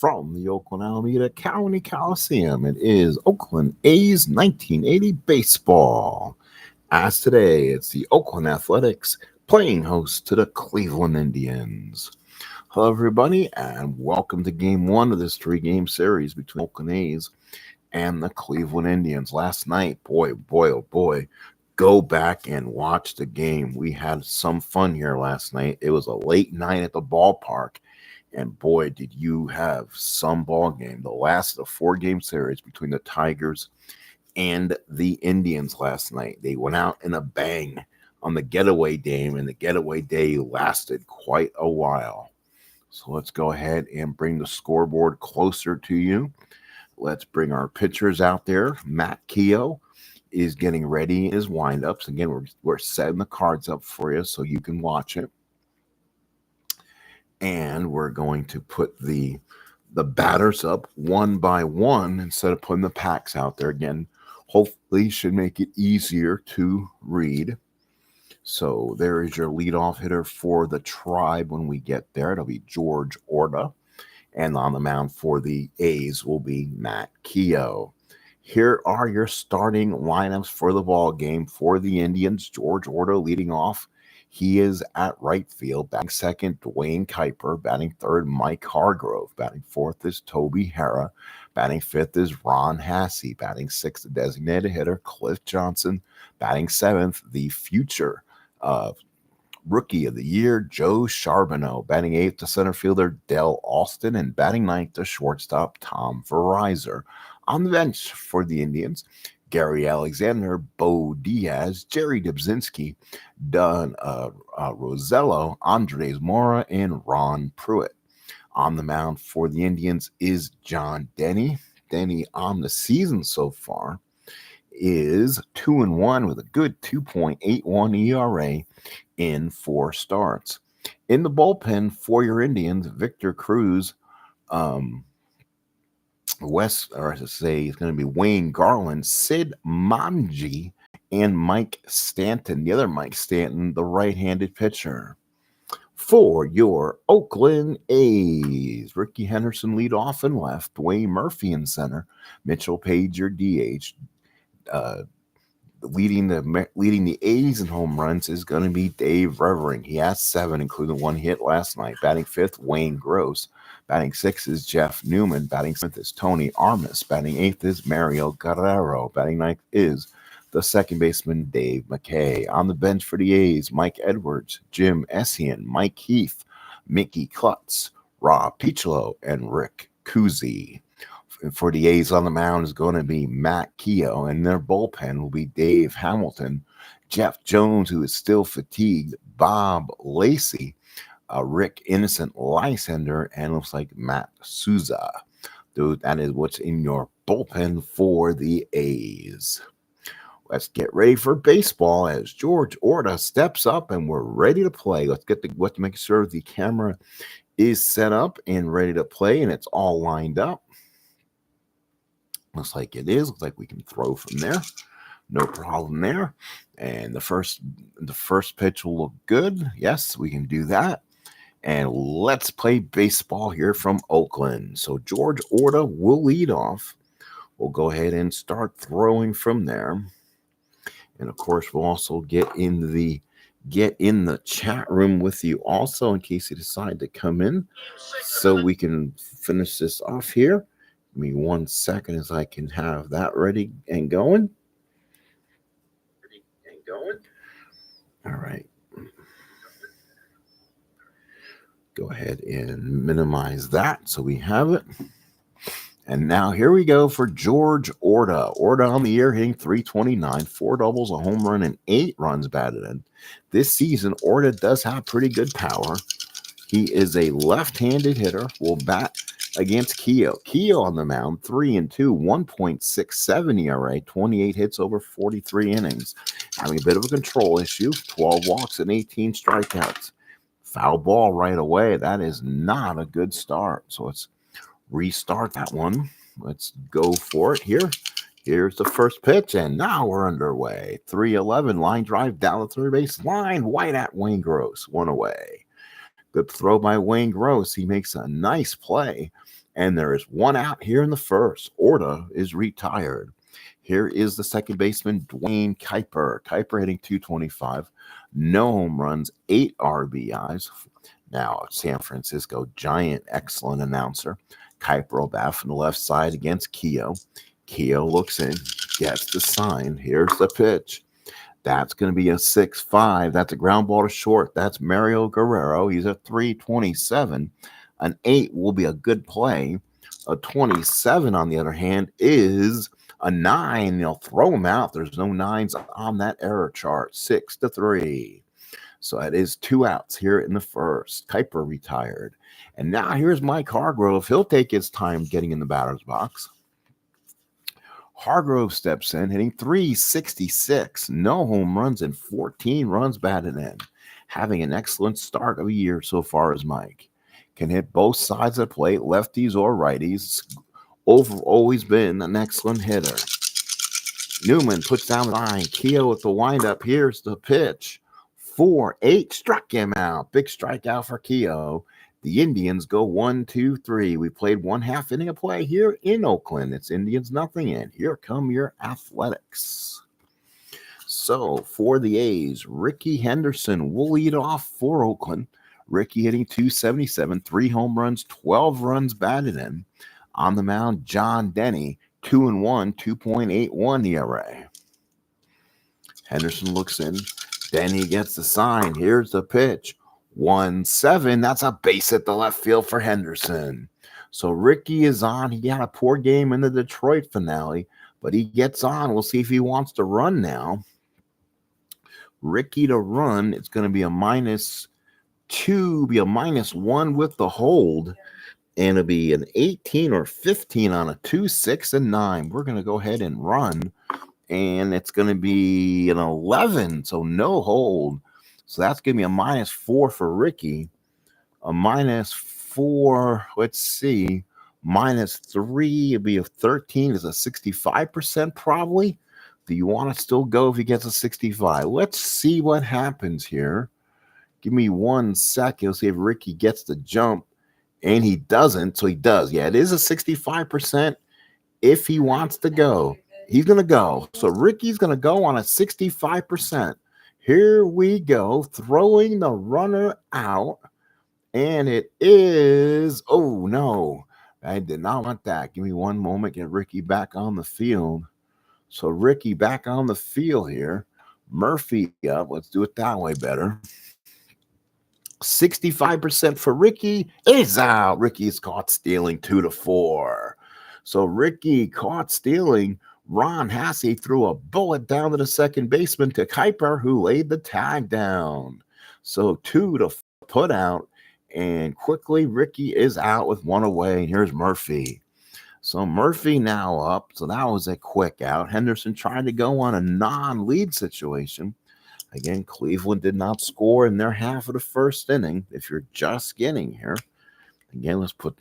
from the Oakland Alameda County Coliseum. It is Oakland A's 1980 baseball. As today, it's the Oakland Athletics playing host to the Cleveland Indians. Hello, everybody, and welcome to Game 1 of this three-game series between Oakland A's and the Cleveland Indians. Last night, boy, oh boy, go back and watch the game. We had some fun here last night. It was a late night at the ballpark. And boy, did you have some ball game. The last of the four-game series between the Tigers and the Indians last night. They went out in a bang on the getaway game, and the getaway day lasted quite a while. So let's go ahead and bring the scoreboard closer to you. Let's bring our pitchers out there. Matt Keough is getting ready in his windups. Again, we're setting the cards up for you so you can watch it. And we're going to put the batters up one by one instead of putting the packs out there. Again, hopefully should make it easier to read. So there is your leadoff hitter for the Tribe when we get there. It'll be George Orta. And on the mound for the A's will be Matt Keough. Here are your starting lineups for the ball game for the Indians. George Orta leading off. He is at right field. Batting second, Dwayne Kuiper. Batting third, Mike Hargrove. Batting fourth is Toby Hara. Batting fifth is Ron Hassey. Batting sixth, the designated hitter, Cliff Johnson. Batting seventh, the future Rookie of the Year, Joe Charbonneau. Batting eighth, the center fielder, Dell Austin. And batting ninth, the shortstop, Tom Verizor. On the bench for the Indians, Gary Alexander, Bo Diaz, Jerry Dubzinski, Don Rosello, Andres Mora, and Ron Pruitt. On the mound for the Indians is John Denny. Denny on the season so far is 2-1 with a good 2.81 ERA in 4 starts. In the bullpen for your Indians, Victor Cruz, he's going to be Wayne Garland, Sid Manji, and Mike Stanton. The other Mike Stanton, the right-handed pitcher. For your Oakland A's, Ricky Henderson lead off and left, Dwayne Murphy in center, Mitchell Page your DH. Leading the A's in home runs is going to be Dave Revering. He has 7, including 1 hit last night. Batting fifth, Wayne Gross. Batting sixth is Jeff Newman. Batting seventh is Tony Armas. Batting eighth is Mario Guerrero. Batting ninth is the second baseman, Dave McKay. On the bench for the A's, Mike Edwards, Jim Essien, Mike Heath, Mickey Klutz, Rob Picholo, and Rick Kuzi. For the A's on the mound is going to be Matt Keough, and their bullpen will be Dave Hamilton, Jeff Jones, who is still fatigued, Bob Lacey, Rick Innocent Lysander, and looks like Matt Souza. Dude, that is what's in your bullpen for the A's. Let's get ready for baseball as George Orta steps up, and we're ready to play. Let's make sure the camera is set up and ready to play, and it's all lined up. Looks like it is. Looks like we can throw from there. No problem there. And the first pitch will look good. Yes, we can do that. And let's play baseball here from Oakland. So George Orta will lead off. We'll go ahead and start throwing from there. And of course, we'll also get in the chat room with you also in case you decide to come in. So we can finish this off here. Give me 1 second as I can have that ready and going. All right. Go ahead and minimize that so we have it. And now here we go for George Orta. Orta on the year hitting .329, 4 doubles, a home run, and 8 runs batted in. This season, Orta does have pretty good power. He is a left-handed hitter. Will bat against Keough. Keough on the mound, 3-2, 1.67 ERA, 28 hits over 43 innings. Having a bit of a control issue, 12 walks and 18 strikeouts. Foul ball right away. That is not a good start. So let's restart that one. Let's go for it here. Here's the first pitch, and now we're underway. 3-11, line drive down the third base line, wide at Wayne Gross, 1 away. Good throw by Wayne Gross. He makes a nice play And there is one out here in the first. Orta is retired. Here is the second baseman, Dwayne Kuiper. Kuiper hitting 225. No home runs, 8 RBIs. Now, San Francisco Giant, excellent announcer. Kuiper will bat from the left side against Keough. Keough looks in, gets the sign. Here's the pitch. That's going to be a 6-5. That's a ground ball to short. That's Mario Guerrero. He's a 327. An 8 will be a good play. A 27, on the other hand, is a 9. They'll throw him out. There's no 9s on that error chart. 6-3. So that is 2 outs here in the first. Kuiper retired. And now here's Mike Hargrove. He'll take his time getting in the batter's box. Hargrove steps in, hitting 366. No home runs and 14 runs batted in. Having an excellent start of a year so far as Mike. Can hit both sides of the plate, lefties or righties. Always been an excellent hitter. Newman puts down the line. Keough with the windup. Here's the pitch. 4-8, struck him out. Big strikeout for Keough. The Indians go 1-2-3. We played 1/2 inning of play here in Oakland. It's Indians nothing in. Here come your Athletics. So for the A's, Ricky Henderson will lead off for Oakland. Ricky hitting 277, 3 home runs, 12 runs batted in. On the mound, John Denny, 2-1, 2.81 ERA. Henderson looks in. Denny gets the sign. Here's the pitch. 1-7. That's a base at the left field for Henderson. So Ricky is on. He had a poor game in the Detroit finale, but he gets on. We'll see if he wants to run now. Ricky to run, it's going to be a -2, be a -1 with the hold, and it'll be an 18 or 15 on a 2, 6, and 9. We're going to go ahead and run, and it's going to be an 11, so no hold. So that's going to be a -4 for Ricky. A -4, let's see, -3, it'd be a 13, is a 65% probably. Do you want to still go if he gets a 65? Let's see what happens here. Give me 1 second. Let's see if Ricky gets the jump. And he doesn't, so he does. Yeah, it is a 65%. If he wants to go, he's going to go. So Ricky's going to go on a 65%. Here we go, throwing the runner out. And it is, oh no, I did not want that. Give me 1 moment, get Ricky back on the field. So Ricky back on the field here. Murphy up, let's do it that way better. 65% for Ricky is out. Ricky's caught stealing 2-4. So Ricky caught stealing. Ron Hassey threw a bullet down to the second baseman to Kuiper, who laid the tag down. So 2 to put out, and quickly Ricky is out with 1 away. Here's Murphy. So Murphy now up. So that was a quick out. Henderson tried to go on a non-lead situation. Again, Cleveland did not score in their half of the first inning. If you're just getting here, again, let's put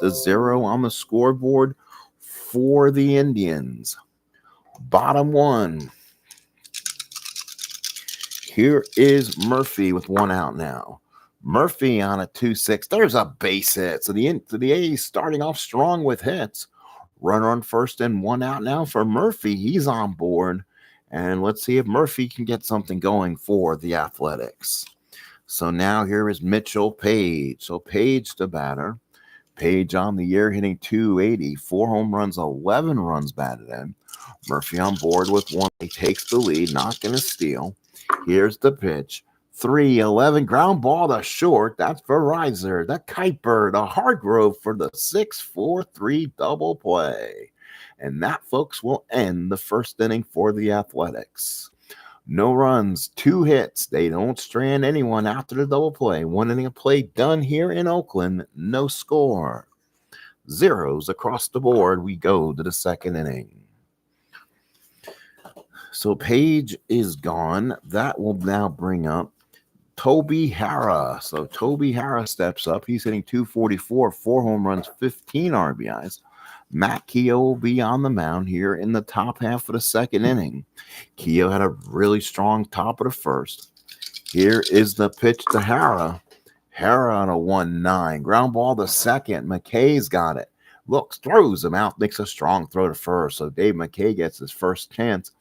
the 0 on the scoreboard for the Indians. Bottom 1. Here is Murphy with 1 out now. Murphy on a 2-6. There's a base hit. So the A's starting off strong with hits. Runner on first and 1 out now for Murphy. He's on board. And let's see if Murphy can get something going for the Athletics. So now here is Mitchell Page. So Page the batter. Page on the year hitting 280. 4 home runs, 11 runs batted in. Murphy on board with 1. He takes the lead, not going to steal. Here's the pitch. 3-11 ground ball to short. That's Verizon. The Kuiper, the Hargrove for the 6-4-3 double play. And that, folks, will end the first inning for the Athletics. No runs, 2 hits. They don't strand anyone after the double play. 1 inning of play done here in Oakland. No score. 0s across the board. We go to the second inning. So Page is gone. That will now bring up Toby Harrah. So Toby Harrah steps up. He's hitting 244, 4 home runs, 15 RBIs. Matt Keough will be on the mound here in the top half of the second inning. Keough had a really strong top of the first. Here is the pitch to Harrah. Hera on a 1-9. Ground ball to second. McKay's got it. Looks, throws him out, makes a strong throw to first. So Dave McKay gets his first chance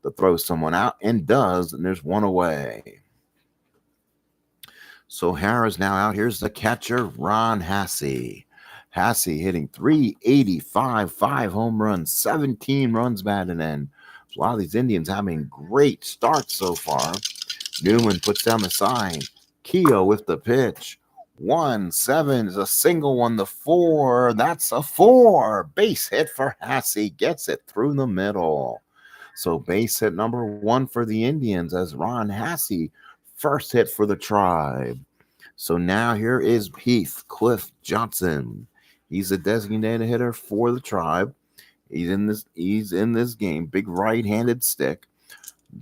to throw someone out and does, and there's one away. So Hera's now out. Here's the catcher, Ron Hasse. Hasse hitting 385, 5 home runs, 17 runs batted in. A lot of these Indians having great starts so far. Newman puts down the sign. Keough with the pitch. 1-7 is a single 1-4. That's a 4. Base hit for Hasse. Gets it through the middle. So base hit number 1 for the Indians as Ron Hasse first hit for the Tribe. So now here is Heathcliff Johnson. He's a designated hitter for the Tribe. He's in this game. Big right-handed stick.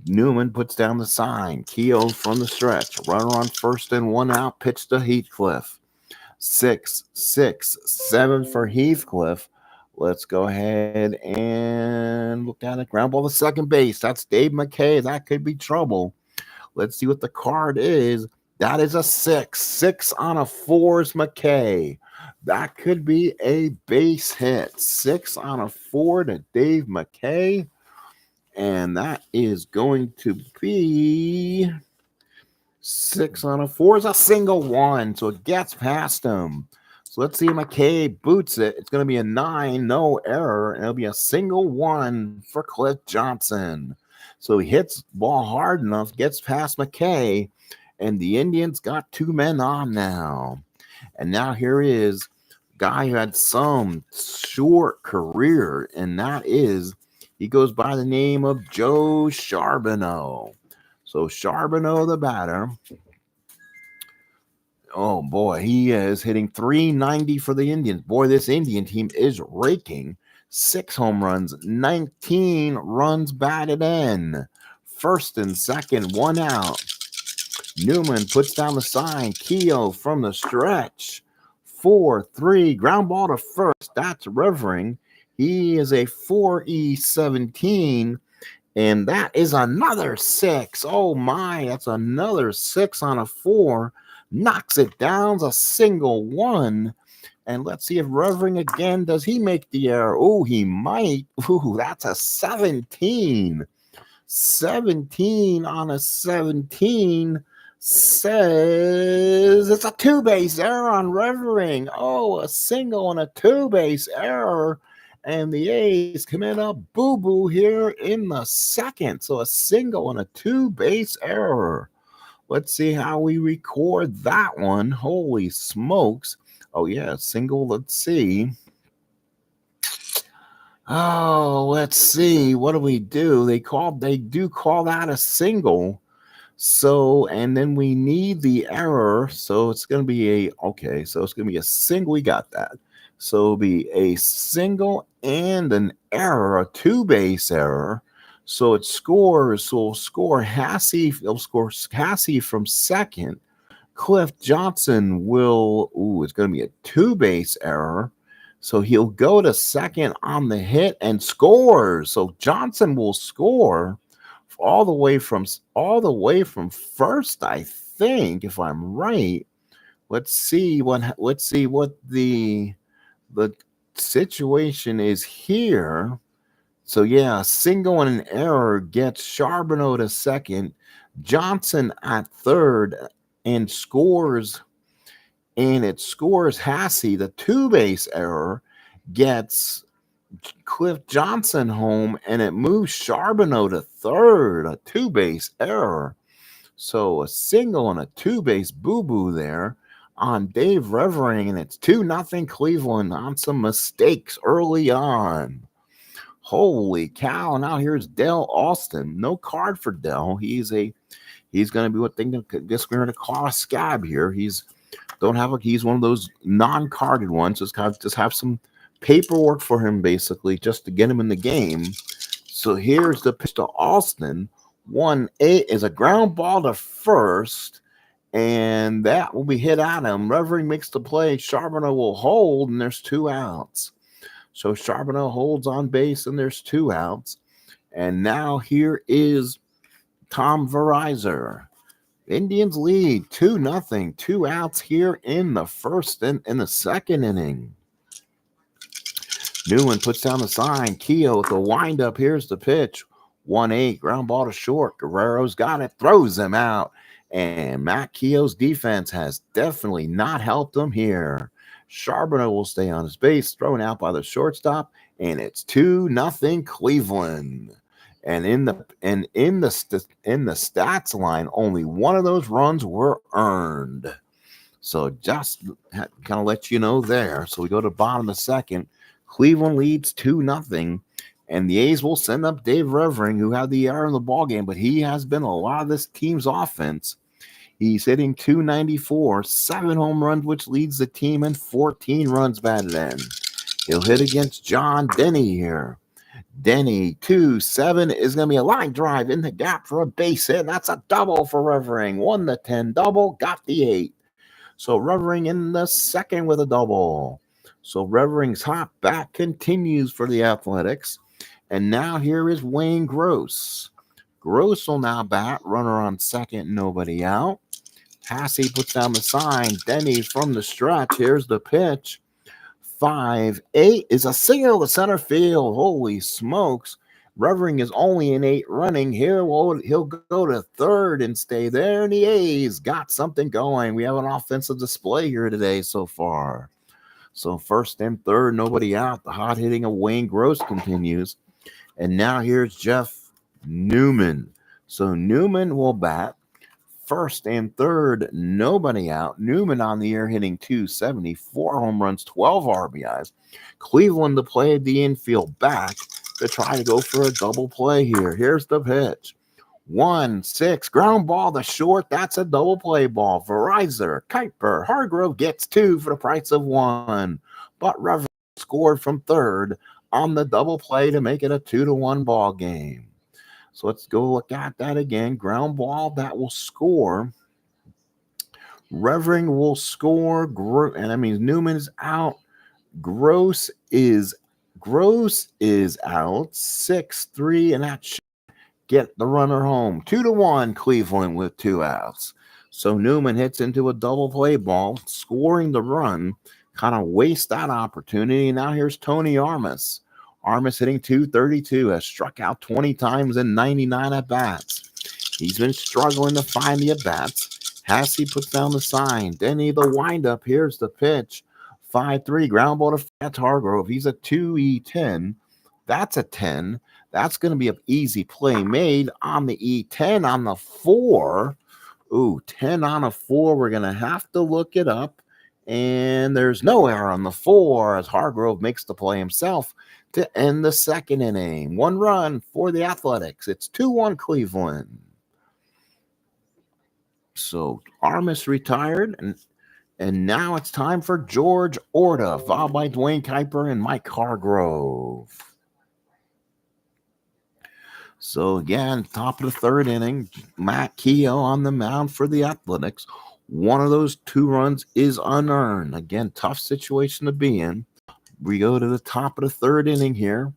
Newman puts down the sign. Keough from the stretch. Runner on first and 1 out. Pitch to Heathcliff. 6-6-7 for Heathcliff. Let's go ahead and look at it. Ground ball to second base. That's Dave McKay. That could be trouble. Let's see what the card is. That is a 6. 6 on a 4 is McKay. That could be a base hit. 6 on a 4 to Dave McKay. And that is going to be 6 on a 4 is a single 1. So it gets past him. So let's see. McKay boots it. It's going to be a 9, no error. And it'll be a single 1 for Cliff Johnson. So he hits the ball hard enough, gets past McKay, and the Indians got 2 men on now. And now here is a guy who had some short career, and that is, he goes by the name of Joe Charbonneau. So Charbonneau, the batter. Oh, boy, he is hitting 390 for the Indians. Boy, this Indian team is raking. 6 home runs, 19 runs batted in. First and second, 1 out. Newman puts down the sign. Keough from the stretch. 4-3. Ground ball to first. That's Revering. He is a 4E17. And that is another 6. Oh, my. That's another 6 on a 4. Knocks it down. A single 1. And let's see if Revering again. Does he make the error? Oh, he might. Ooh, that's a 17. 17 on a 17 says it's a 2-base error on Revering. Oh, a single and a 2-base error. And the A's commit a boo-boo here in the second. So a single and a 2-base error. Let's see how we record that one. Holy smokes. Oh, yeah, single. Let's see. Oh, let's see. What do we do? They do call that a single. So, and then we need the error. So it's going to be so it's going to be a single. We got that. So it'll be a single and an error, a 2-base error. So it scores. So we'll score Hasse. It'll score Hasse from second. Cliff Johnson will, it's going to be a 2-base error. So he'll go to second on the hit and scores. So Johnson will score all the way from first, I think, if I'm right. Let's see what the situation is here. So yeah, a single and an error gets Charbonneau to second, Johnson at third, and scores. And it scores Hasse. The 2-base error gets Cliff Johnson home, and it moves Charbonneau to third. A 2-base error. So a single and a 2-base boo-boo there on Dave Revering, and it's 2-0 Cleveland on some mistakes early on. Holy cow. Now here's Dell Austin. No card for Dell. He's going to be what they guess we're going to call a scab here. He's one of those non-carded ones. Just have some paperwork for him, basically, just to get him in the game. So here's the pitch to Austin. 1-8 is a ground ball to first, and that will be hit at him. Revering makes the play. Charbonneau will hold, and there's 2 outs. So Charbonneau holds on base, and there's 2 outs. And now here is Tom Verizon. Indians lead 2-0. 2 outs here in the first and in the second inning. Newman puts down the sign. Keough with the windup. Here's the pitch. 1-8. Ground ball to short. Guerrero's got it. Throws him out. And Matt Keough's defense has definitely not helped him here. Charbonneau will stay on his base. Thrown out by the shortstop. And it's 2-0 Cleveland. And in the stats line, only one of those runs were earned. So just kind of let you know there. So we go to bottom of the second. Cleveland leads 2-0, and the A's will send up Dave Revering, who had the error in the ballgame, but he has been a lot of this team's offense. He's hitting .294, 7 home runs, which leads the team, and 14 runs batted in. He'll hit against John Denny here. Denny, 2-7 is going to be a line drive in the gap for a base hit. That's a double for Revering. 1-10 double, got the 8. So Revering in the second with a double. So Revering's hot bat continues for the Athletics. And now here is Wayne Gross. Gross will now bat. Runner on second, nobody out. Passy puts down the sign. Denny from the stretch. Here's the pitch. 5-8 is a single to center field. Holy smokes. Revering is only an 8 running. Here he'll go to third and stay there. And the A's got something going. We have an offensive display here today so far. So first and third, nobody out. The hot hitting of Wayne Gross continues. And now here's Jeff Newman. So Newman will bat. First and third, nobody out. Newman on the year hitting .270, 4 home runs, 12 RBIs. Cleveland to play the infield back to try to go for a double play here. Here's the pitch. 1-6, ground ball to short. That's a double play ball. Verizon, Kuiper, Hargrove gets 2 for the price of 1. But Reverend scored from third on the double play to make it a 2-1 ball game. So let's go look at that again. Ground ball that will score. Revering will score. And that means Newman is out. Gross is out. 6-3, and that should get the runner home. 2-1 Cleveland with 2 outs. So Newman hits into a double play ball, scoring the run. Kind of waste that opportunity. Now here's Tony Armas. Armas hitting .232, has struck out 20 times in 99 at-bats. He's been struggling to find the at-bats. Hassey puts down the sign. Denny the windup. Here's the pitch. 5-3, ground ball to Hargrove. He's a 2E10. That's a 10. That's going to be an easy play made on the E10 on the 4. Ooh, 10 on a 4. We're going to have to look it up. And there's no error on the 4 as Hargrove makes the play himself to end the second inning. 1 run for the Athletics. It's 2-1 Cleveland. So Armas retired, and now it's time for George Orta, followed by Dwayne Kuiper and Mike Hargrove. So again, top of the third inning, Matt Keough on the mound for the Athletics. One of those 2 runs is unearned. Again, tough situation to be in. We go to the top of the third inning here.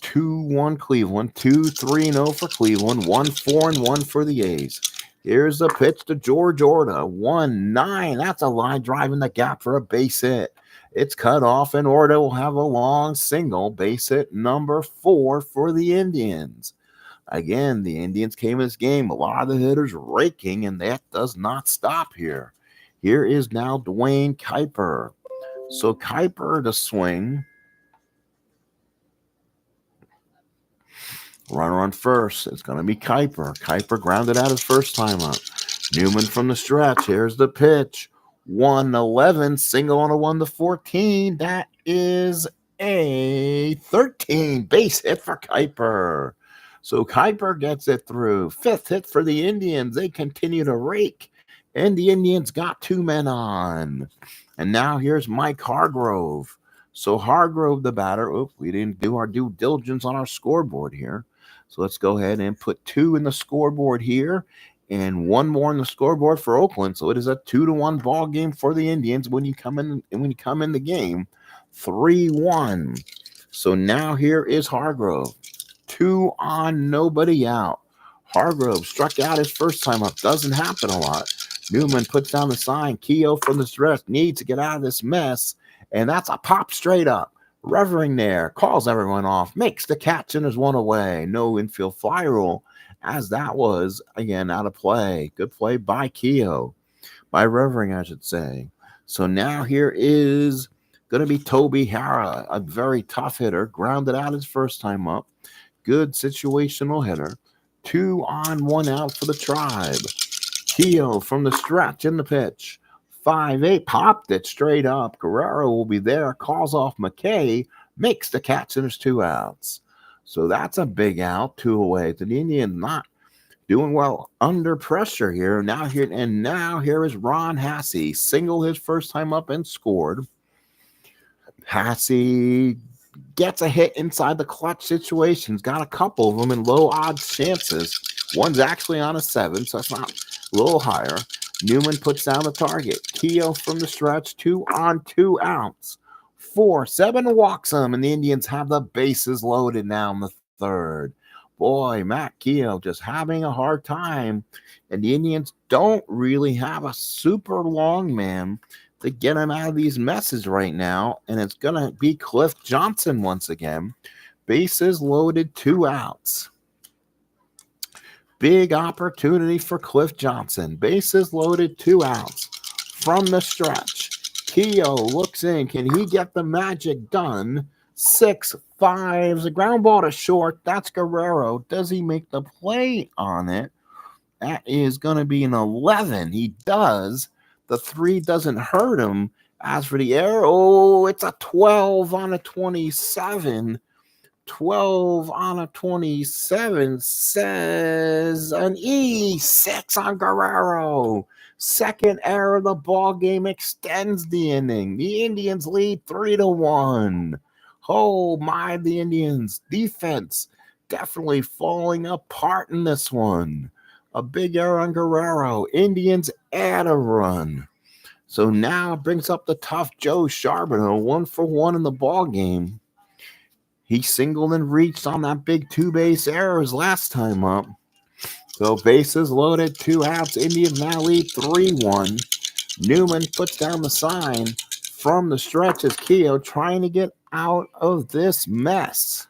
2-1 Cleveland, 2-3-0 for Cleveland, 1-4-1 for the A's. Here's the pitch to George Orta, 1-9. That's a line drive in the gap for a base hit. It's cut off, and Orta will have a long single, base hit number 4 for the Indians. Again, the Indians came in this game, a lot of the hitters raking, and that does not stop here. Here is now Dwayne Kuiper. So Kuiper to swing. Runner on first. It's going to be Kuiper. Kuiper grounded out his first time up. Newman from the stretch. Here's the pitch. 1-11. Single on a 1-14. That is a 13 base hit for Kuiper. So Kuiper gets it through. 5th hit for the Indians. They continue to rake. And the Indians got 2 men on. And now here's Mike Hargrove. So Hargrove, the batter. Oops, we didn't do our due diligence on our scoreboard here. So let's go ahead and put 2 in the scoreboard here and 1 more in the scoreboard for Oakland. So it is a 2-1 ball game for the Indians when you come in the game. 3-1. So now here is Hargrove. 2 on, nobody out. Hargrove struck out his first time up. Doesn't happen a lot. Newman puts down the sign. Keough from the stretch needs to get out of this mess. And that's a pop straight up. Revering there. Calls everyone off. Makes the catch and is one away. No infield fly rule, as that was, again, out of play. Good play by Keough. By Revering, I should say. So now here is going to be Toby Hara, a very tough hitter. Grounded out his first time up. Good situational hitter. 2 on, 1 out for the Tribe. Keough from the stretch in the pitch. 5-8, popped it straight up. Guerrero will be there, calls off McKay, makes the catch, and there's 2 outs. So that's a big out, 2 away. The Indians not doing well under pressure here. Now here is Ron Hassey. Singled his first time up and scored. Hassey gets a hit inside the clutch situations. Got a couple of them in low odds chances. One's actually on a 7, so that's not a little higher. Newman puts down the target. Keough from the stretch, 2 on, 2 outs. 4-7 walks him, and the Indians have the bases loaded now in the third. Boy, Matt Keough just having a hard time, and the Indians don't really have a super long man to get him out of these messes right now, and it's going to be Cliff Johnson once again. Bases loaded, 2 outs. Big opportunity for Cliff Johnson. Bases loaded, 2 outs. From the stretch, Keough looks in. Can he get the magic done? 6-5. The ground ball to short. That's Guerrero. Does he make the play on it? That is going to be an 11. He does. The 3 doesn't hurt him. As for the error, it's a 12 on a 27. 12 on a 27 says an E6 on Guerrero. Second error of the ball game extends the inning. The Indians lead 3-1. Oh my, the Indians defense definitely falling apart in this one. A big error on Guerrero. Indians add a run. So now it brings up the tough Joe Charbonneau, 1 for 1 in the ball game. He singled and reached on that big 2-base error his last time up. So bases loaded, 2 outs. Indians now lead 3-1. Newman puts down the sign from the stretch as Keough trying to get out of this mess.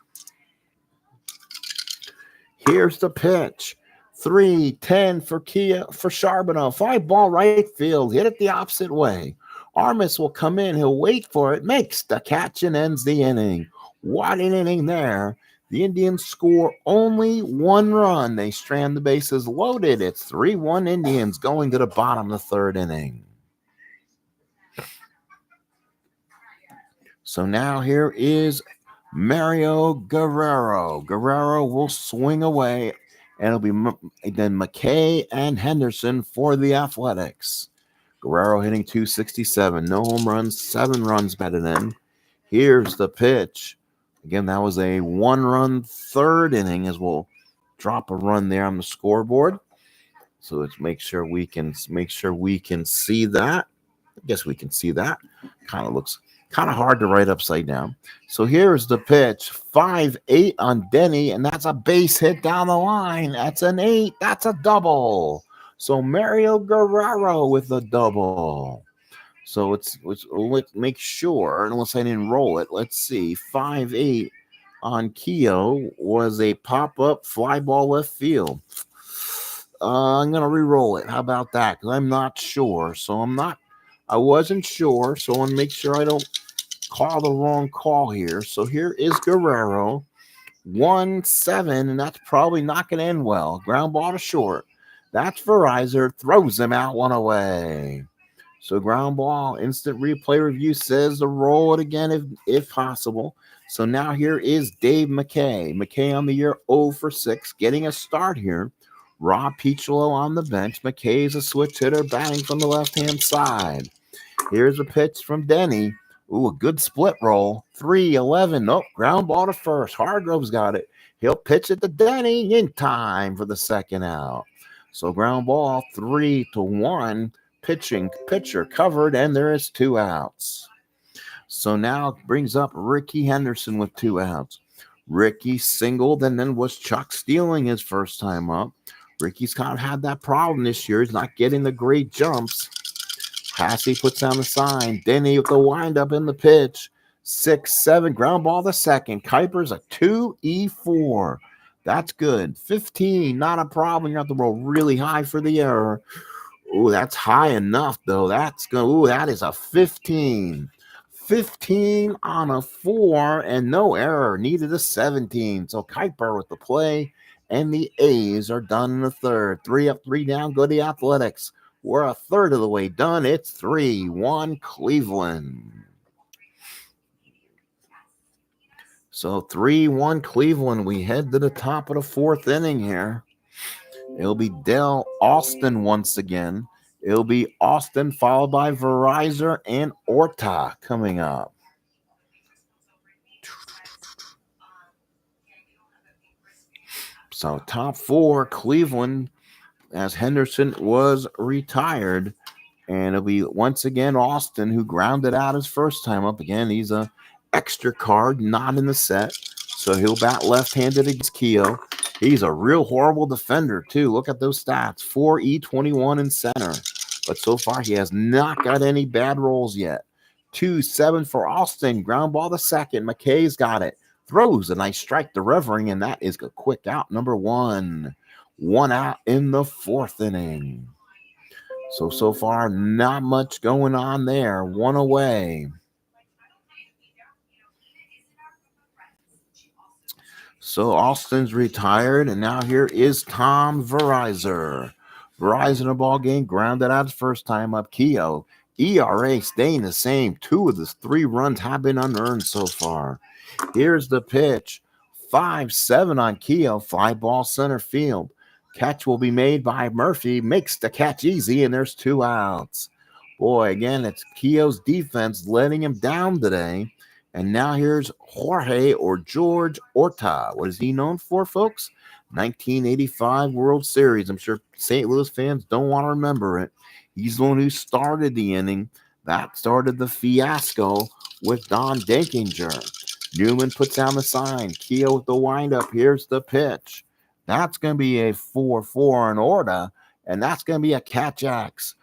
Here's the pitch. 3-10 for Keough, for Charbonneau. Fly ball right field. Hit it the opposite way. Armas will come in. He'll wait for it. Makes the catch and ends the inning. What an inning there. The Indians score only 1 run. They strand the bases loaded. It's 3-1 Indians going to the bottom of the 3rd inning. So now here is Mario Guerrero. Guerrero will swing away, and it'll be then McKay and Henderson for the Athletics. Guerrero hitting .267. No home runs, 7 runs batted in. Here's the pitch. Again, that was a 1-run 3rd inning, as we'll drop a run there on the scoreboard. So let's make sure we can see that. I guess we can see that. Kind of looks kind of hard to write upside down. So here's the pitch. 5-8 on Denny, and that's a base hit down the line. That's an 8. That's a double. So Mario Guerrero with a double. So let's make sure, unless I didn't roll it. Let's see. 5-8 on Keough was a pop-up fly ball left field. I'm going to re-roll it. How about that? Because I'm not sure. I wasn't sure. So I want to make sure I don't call the wrong call here. So here is Guerrero. 1-7, and that's probably not going to end well. Ground ball to short. That's Verizon. Throws him out, 1 away. So ground ball, instant replay review says to roll it again if possible. So now here is Dave McKay. McKay on the year 0 for 6, getting a start here. Rob Piccolo on the bench. McKay is a switch hitter, batting from the left-hand side. Here's a pitch from Denny. Ooh, a good split roll. 3-11. Nope, ground ball to first. Hargrove's got it. He'll pitch it to Denny in time for the 2nd out. So ground ball, 3-1. Pitcher covered, and there is 2 outs. So now brings up Ricky Henderson with 2 outs. Ricky singled and then was Chuck stealing his first time up. Ricky's kind of had that problem this year. He's not getting the great jumps. Hassey puts down the sign. Denny with the windup in the pitch. 6-7, ground ball the second. Kuiper's a 2E4. That's good. 15, not a problem. You have to roll really high for the error. Ooh, that's high enough, though. That's good. Ooh, that is a 15. 15 on a 4, and no error. Needed a 17. So Kuiper with the play, and the A's are done in the third. 3 up, 3 down. Go to the Athletics. We're a third of the way done. It's 3-1 Cleveland. So 3-1 Cleveland. We head to the top of the fourth inning here. It'll be Dell Austin once again. It'll be Austin followed by Verizon and Orta coming up. So top 4 Cleveland, as Henderson was retired. And it'll be once again Austin, who grounded out his first time up. Again, he's a extra card, not in the set. So he'll bat left-handed against Keough. He's a real horrible defender, too. Look at those stats. 4E21 in center. But so far, he has not got any bad rolls yet. 2-7 for Austin. Ground ball the second. McKay's got it. Throws a nice strike to Revering, and that is a quick out, number 1. 1 out in the fourth inning. So far, not much going on there. 1 away. So Austin's retired, and now here is Tom Verizon. Verizon a ball game, grounded out his first time up. Keough, ERA staying the same. 2 of his 3 runs have been unearned so far. Here's the pitch. 5-7 on Keough, fly ball center field. Catch will be made by Murphy. Makes the catch easy, and there's 2 outs. Boy, again, it's Keough's defense letting him down today. And now here's Jorge or George Orta. What is he known for, folks? 1985 World Series. I'm sure St. Louis fans don't want to remember it. He's the one who started the inning. That started the fiasco with Don Denkinger. Newman puts down the sign. Keough with the windup. Here's the pitch. That's going to be a 4-4 in Orta, and that's going to be a catch-ax.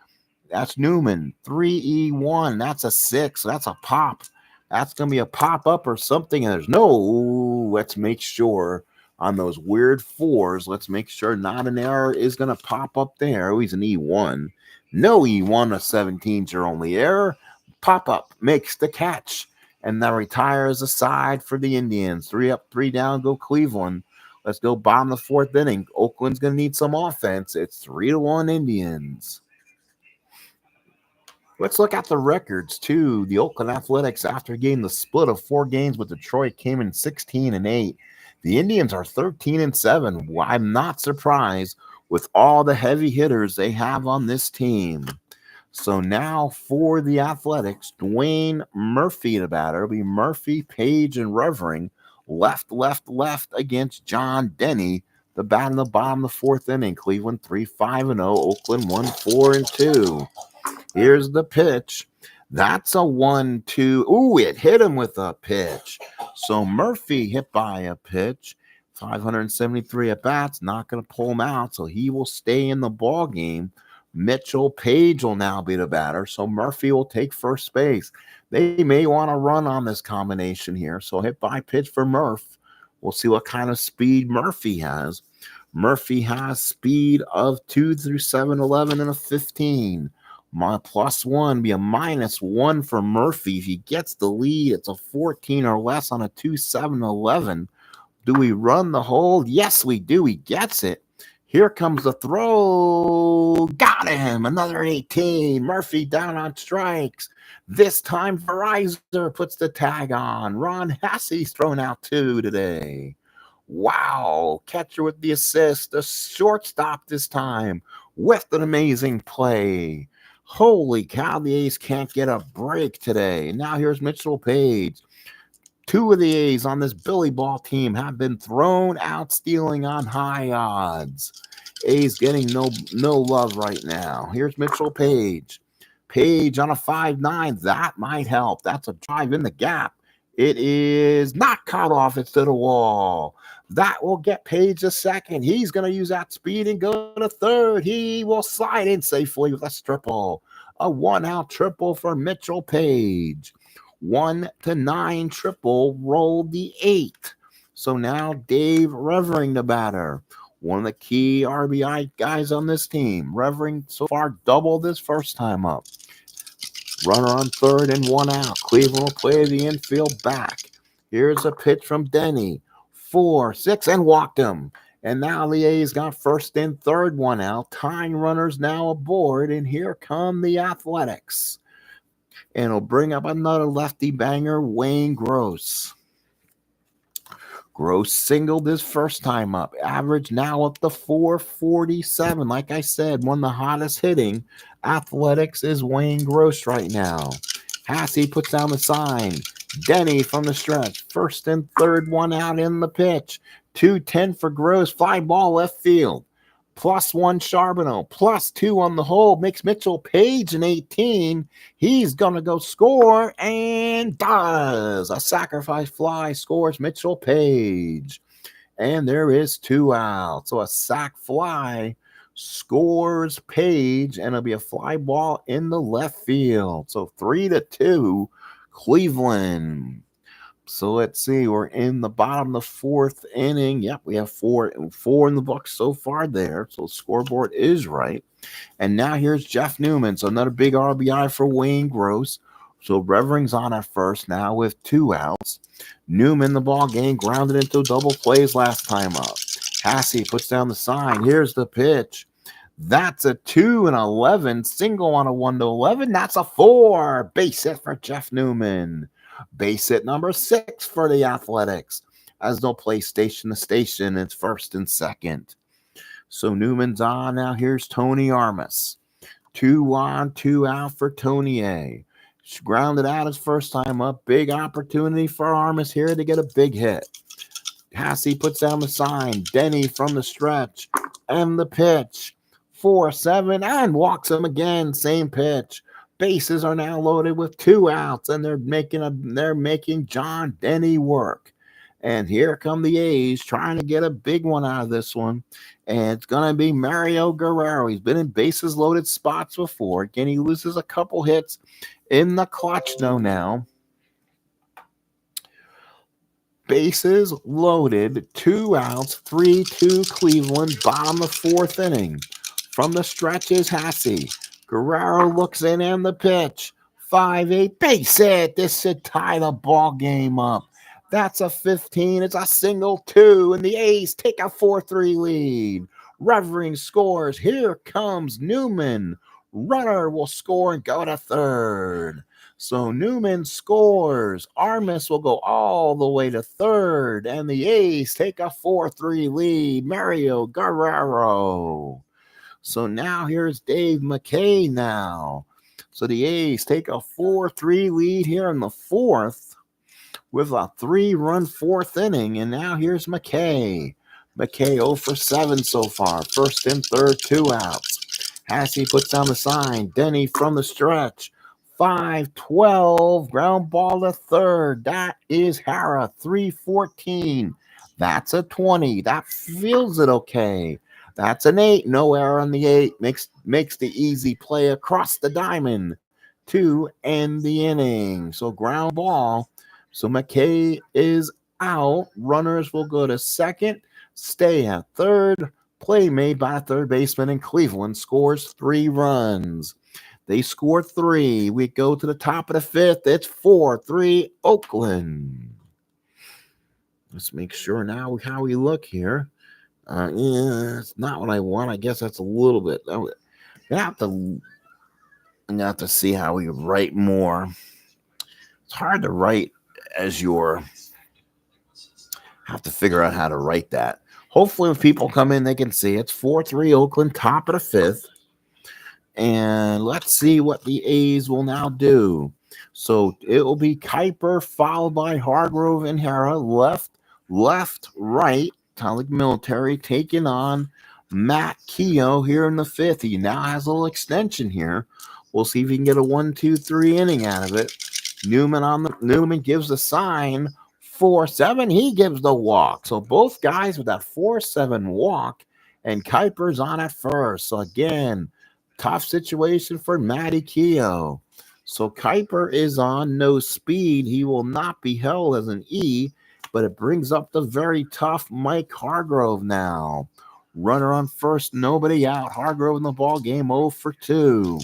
That's Newman. 3E1. That's a 6. That's a pop. That's going to be a pop-up or something. And there's no, let's make sure on those weird 4s, let's make sure not an error is going to pop up there. Oh, he's an E1. No E1, a 17's your only error. Pop-up makes the catch. And that retires a side for the Indians. 3 up, 3 down, go Cleveland. Let's go bottom of the fourth inning. Oakland's going to need some offense. It's 3-1 Indians. Let's look at the records, too. The Oakland Athletics, after getting the split of 4 games with Detroit, came in 16-8. The Indians are 13-7. I'm not surprised with all the heavy hitters they have on this team. So now for the Athletics, Dwayne Murphy the batter. It'll be Murphy, Page, and Revering. Left against John Denny. The bat in the bottom of the fourth inning. Cleveland 3-5-0. Oakland 1-4-2. Here's the pitch. That's a 1-2. Ooh, it hit him with a pitch. So Murphy hit by a pitch. 573 at bats. Not going to pull him out, so he will stay in the ball game. Mitchell Page will now be the batter, so Murphy will take first base. They may want to run on this combination here, so hit by pitch for Murph. We'll see what kind of speed Murphy has. Murphy has speed of 2 through 7-11 and a 15. My +1 be a -1 for Murphy. If he gets the lead, it's a 14 or less on a 2-7-11. Do we run the hold? Yes, we do. He gets it. Here comes the throw. Got him. Another 18. Murphy down on strikes. This time, Verizon puts the tag on. Ron Hassey's thrown out 2 today. Wow. Catcher with the assist. The shortstop this time with an amazing play. Holy cow, the A's can't get a break today. Now here's Mitchell Page. 2 of the A's on this Billy Ball team have been thrown out stealing on high odds. A's getting no love right now. Here's Mitchell Page. Page on a 5-9. That might help. That's a drive in the gap. It is not caught off. It's to the wall. That will get Page a second. He's going to use that speed and go to third. He will slide in safely with a triple. A 1-out triple for Mitchell Page. 1-9 triple rolled the 8. So now Dave Revering the batter. One of the key RBI guys on this team. Revering so far doubled this first time up. Runner on third and 1 out. Cleveland will play the infield back. Here's a pitch from Denny. 4-6 and walked him. And now the A's got first and third 1 out. Tying runners now aboard. And here come the Athletics. And it'll bring up another lefty banger, Wayne Gross. Gross singled his first time up. Average now up to 447. Like I said, one of the hottest hitting Athletics is Wayne Gross right now. Hassey puts down the sign. Denny from the stretch. First and third 1 out in the pitch. 2-10 for Gross. Fly ball left field. +1 Charbonneau. +2 on the hold. Makes Mitchell Page an 18. He's going to go score and does. A sacrifice fly scores Mitchell Page. And there is 2 out. So a sac fly scores Page, and it'll be a fly ball in the left field. So 3-2 Cleveland. So let's see. We're in the bottom of the 4th inning. Yep, we have four in the books so far there. So the scoreboard is right. And now here's Jeff Newman. So another big RBI for Wayne Gross. So Revering's on at first now with 2 outs. Newman, the ball game, grounded into double plays last time up. Hassey puts down the sign. Here's the pitch. That's a 2-11. Single on a 1-11. That's a 4. Base hit for Jeff Newman. Base hit number 6 for the Athletics. As they'll play station to station, it's first and second. So Newman's on. Now here's Tony Armas. 2 on, 2 out for Tony A. Grounded out his first time up. Big opportunity for Armas here to get a big hit. Hassey puts down the sign. Denny from the stretch. And the pitch. 4-7 and walks him again. Same pitch. Bases are now loaded with 2 outs, and they're making John Denny work. And here come the A's trying to get a big one out of this one. And it's going to be Mario Guerrero. He's been in bases loaded spots before. Again, he loses a couple hits in the clutch though now. Bases loaded, 2 outs, 3-2 Cleveland, bottom of 4th inning. From the stretch is Hassey. Guerrero looks in and the pitch. 5-8, base hit. This should tie the ball game up. That's a 15. It's a single 2, and the A's take a 4-3 lead. Revering scores. Here comes Newman. Runner will score and go to third. So Newman scores. Armas will go all the way to third, and the A's take a 4-3 lead. Mario Guerrero. So now here's Dave McKay now. So the A's take a 4-3 lead here in the 4th with a 3-run 4th inning. And now here's McKay. McKay 0 for 7 so far. First and third, 2 outs. Hassey puts down the sign. Denny from the stretch. 5-12. Ground ball to third. That is Hara. 3-14. That's a 20. That feels it okay. That's an 8. No error on the 8. Makes the easy play across the diamond to end the inning. So ground ball. So McKay is out. Runners will go to second. Stay at third. Play made by a third baseman, and Cleveland scores 3 runs. They score 3. We go to the top of the 5th. It's 4-3 Oakland. Let's make sure now how we look here. Yeah, it's not what I want. I guess that's a little bit. I have to see how we write more. It's hard to write as you're. Have to figure out how to write that. Hopefully, when people come in, they can see it's 4-3 Oakland, top of the 5th. And let's see what the A's will now do. So it will be Kuiper followed by Hargrove and Hara, left, right. Tonic Military taking on Matt Keough here in the 5th. He now has a little extension here. We'll see if he can get a 1-2-3 inning out of it. Newman gives the sign 4-7. He gives the walk. So both guys with that 4-7 walk, and Kuiper's on at first. So again, tough situation for Matty Keough. So Kuiper is on no speed. He will not be held as an E, but it brings up the very tough Mike Hargrove now. Runner on first, nobody out. Hargrove in the ball game, 0 for 2.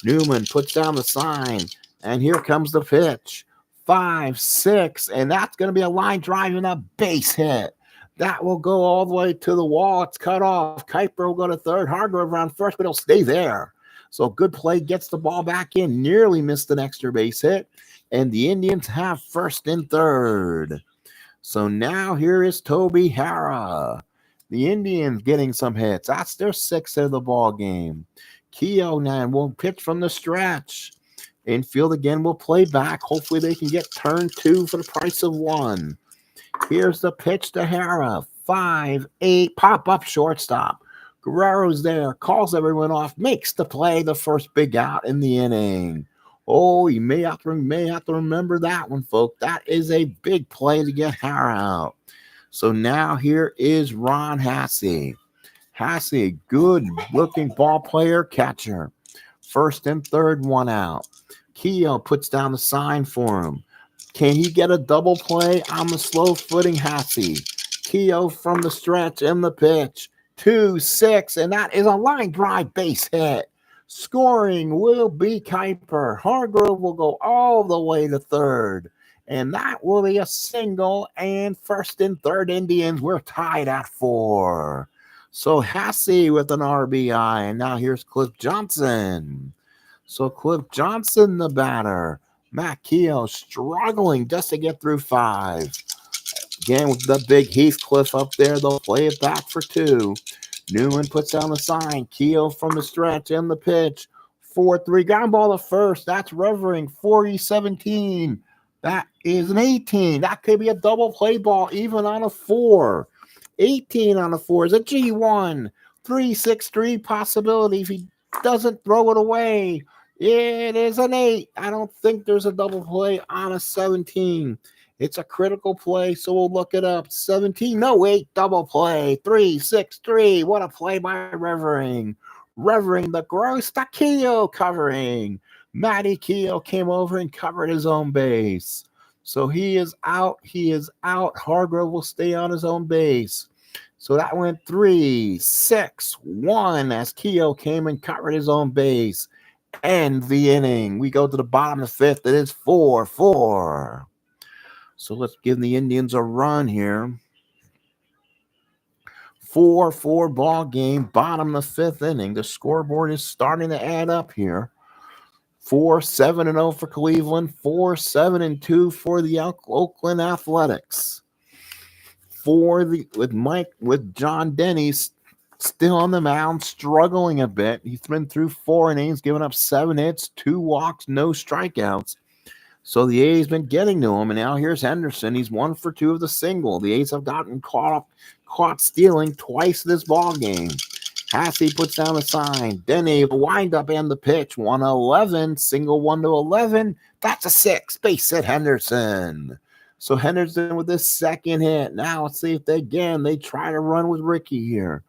Newman puts down the sign, and here comes the pitch. 5-6, and that's going to be a line drive and a base hit. That will go all the way to the wall. It's cut off. Kuiper will go to third. Hargrove around first, but he'll stay there. So good play, gets the ball back in. Nearly missed an extra base hit, and the Indians have first and third. So now here is Toby Harrah. The Indians getting some hits. That's their sixth of the ball game. Keough now will pitch from the stretch. Infield again will play back. Hopefully they can get turn 2 for the price of 1. Here's the pitch to Harrah. 5-8, pop up shortstop. Guerrero's there, calls everyone off, makes the play, the first big out in the inning. Oh, you may have to remember that one, folks. That is a big play to get Harrah out. So now here is Ron Hasse. Hasse, good-looking ball player, catcher. First and third, 1 out. Keough puts down the sign for him. Can he get a double play on the slow-footing Hasse? Keough from the stretch and the pitch. 2-6, and that is a line drive base hit. Scoring will be Kuiper. Hargrove will go all the way to third. And that will be a single, and first and third Indians, we're tied at 4. So Hasse with an RBI, and now here's Cliff Johnson. So Cliff Johnson, the batter. Matt Keough struggling just to get through 5. Again, with the big Heathcliff up there, they'll play it back for 2. Newman puts down the sign. Keough from the stretch and the pitch. 4-3. Ground ball to first. That's Revering. 40-17. That is an 18. That could be a double play ball, even on a 4. 18 on a 4 is a G1. 3-6-3 possibility if he doesn't throw it away. It is an 8. I don't think there's a double play on a 17. It's a critical play, so we'll look it up. 17, no, 8, double play. 3-6-3. What a play by Revering. Revering the gross, the Keough covering. Matty Keough came over and covered his own base. So he is out. He is out. Hargrove will stay on his own base. So that went 3-6-1 as Keough came and covered his own base. End the inning. We go to the bottom of the 5th. It is 4-4. So let's give the Indians a run here. 4-4 ball game, bottom of the 5th inning. The scoreboard is starting to add up here. 4-7-0 for Cleveland, 4-7-2 for the Oakland Athletics. With John Denny still on the mound, struggling a bit. He's been through 4 innings, giving up 7 hits, 2 walks, no strikeouts. So the A's been getting to him, and now here's Henderson. He's 1 for 2 of the single. The A's have gotten caught stealing twice this ball game. Hasse puts down a sign. Denny, the windup and the pitch. 1-11, single 1-11. That's a 6. Base hit Henderson. So Henderson with his second hit. Now let's see if they try to run with Ricky here.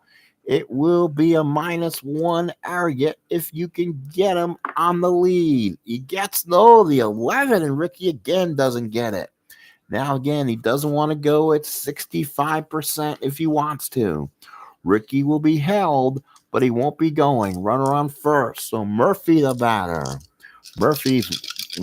It will be a -1 Arrogate if you can get him on the lead. He gets, the 11, and Ricky again doesn't get it. Now again, he doesn't want to go at 65% if he wants to. Ricky will be held, but he won't be going. Runner on first. So Murphy, the batter. Murphy's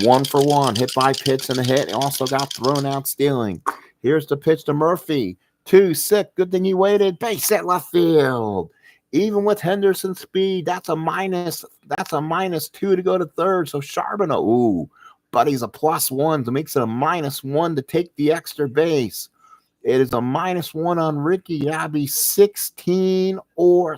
1 for 1. Hit by pitch and a hit. He also got thrown out stealing. Here's the pitch to Murphy. 2-6. Good thing he waited. Base hit left field. Even with Henderson's speed, that's a -2 to go to third. So Charbonneau, but he's a +1. So makes it a -1 to take the extra base. It is a -1 on Ricky. That'd be 16 or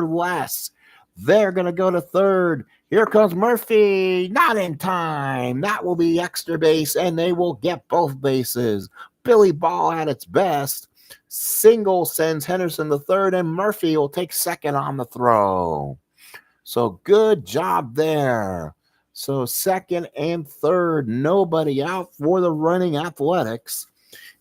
less. They're going to go to third. Here comes Murphy. Not in time. That will be extra base, and they will get both bases. Billy Ball at its best. Single sends Henderson to third, and Murphy will take second on the throw. So good job there. So second and third, nobody out for the running Athletics.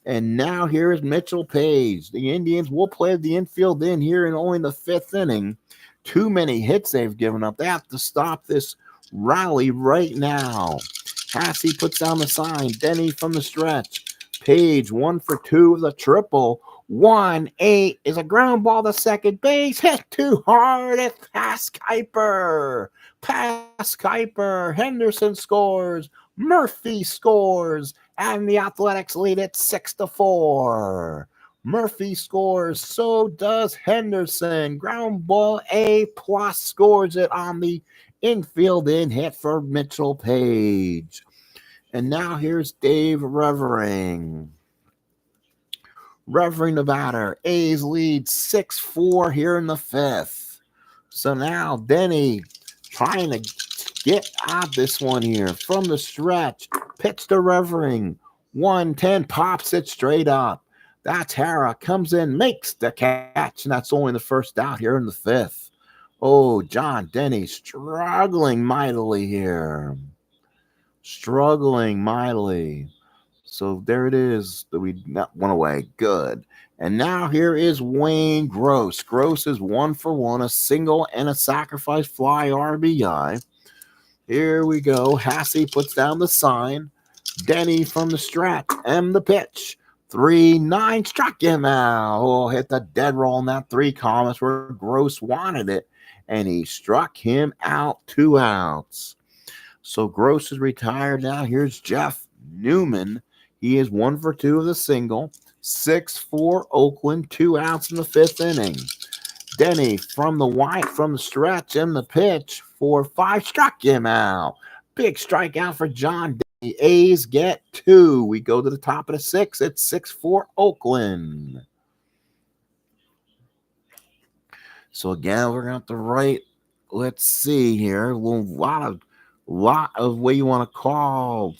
And now here is Mitchell Page. The Indians will play the infield in here in only the fifth inning. Too many hits they've given up. They have to stop this rally right now. Hassey puts down the sign. Denny from the stretch. Page 1 for 2 with a triple. 1-8 is a ground ball to second base. Hit too hard. It's past Kuiper. Past Kuiper. Henderson scores. Murphy scores. And the Athletics lead it 6-4. Murphy scores. So does Henderson. Ground ball A plus scores it on the infield in hit for Mitchell Page. And now here's Dave Revering. Revering the batter. A's lead 6-4 here in the fifth. So now Denny trying to get out this one here from the stretch. Pitch to Revering. 1-10 pops it straight up. That's Hara. Comes in, makes the catch. And that's only the first out here in the fifth. Oh, John Denny struggling mightily here. Struggling mightily. So there it is. We got one away. Good. And now here is Wayne Gross. Gross is 1 for 1, a single and a sacrifice fly RBI. Here we go. Hassey puts down the sign. Denny from the stretch and the pitch. 3-9 struck him out. Oh, hit the dead roll in that 3 comments where Gross wanted it. And he struck him out, 2 outs. So Gross is retired now. Here's Jeff Newman. He is 1 for 2 with a single. 6-4 Oakland, 2 outs in the fifth inning. Denny from the stretch and the pitch. 4-5 struck him out. Big strikeout for John Denny. A's get 2. We go to the top of the 6th. It's 6-4 Oakland. So again, we're going to have to write. Let's see here. A lot of what you want to call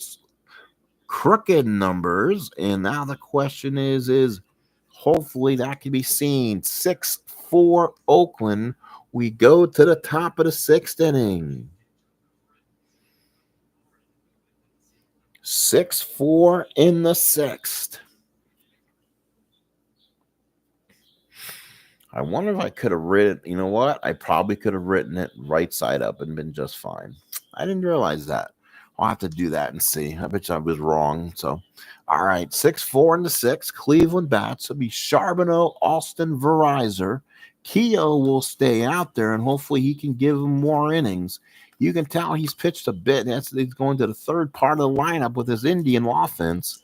crooked numbers. And now the question is hopefully that can be seen. 6-4 Oakland. We go to the top of the 6th inning. 6-4 in the 6th. I wonder if I could have written, you know what? I probably could have written it right side up and been just fine. I didn't realize that. I'll have to do that and see. I bet you I was wrong. So, all right, 6-4 in the 6th. Cleveland bats. It'll be Charbonneau, Austin, Verizon. Keough will stay out there, and hopefully he can give him more innings. You can tell he's pitched a bit. He's going to the third part of the lineup with his Indian offense.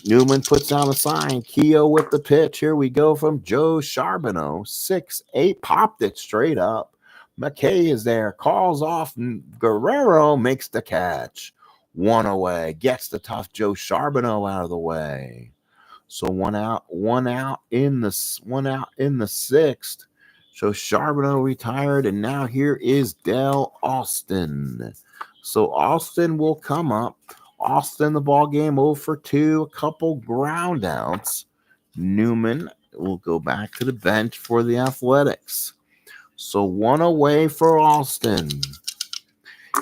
Newman puts down a sign. Keough with the pitch. Here we go from Joe Charbonneau. 6-8, popped it straight up. McKay is there, calls off. Guerrero makes the catch. 1 away, gets the tough Joe Charbonneau out of the way. So one out in the 6th. So Charbonneau retired, and now here is Del Austin. So Austin will come up. Austin, the ball game 0 for 2, a couple ground outs. Newman will go back to the bench for the Athletics. So 1 away for Austin.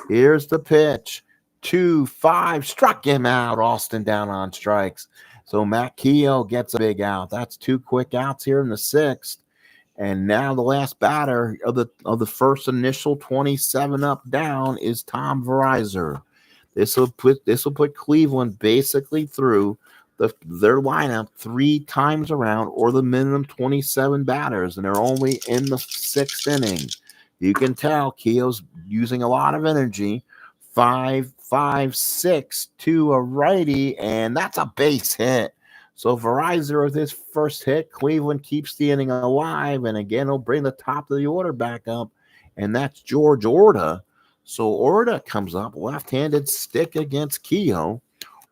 Here's the pitch. 2-5 struck him out. Austin down on strikes. So Matt Keough gets a big out. That's 2 quick outs here in the 6th. And now the last batter of the first initial 27 up down is Tom Verizon. This will put Cleveland basically through their lineup 3 times around, or the minimum 27 batters, and they're only in the 6th inning. You can tell Keough's using a lot of energy. 5-5-6 to a righty, and that's a base hit. So Verizon with his first hit, Cleveland keeps the inning alive, and again he'll bring the top of the order back up, and that's George Orta. So Orta comes up, left-handed stick against Keough.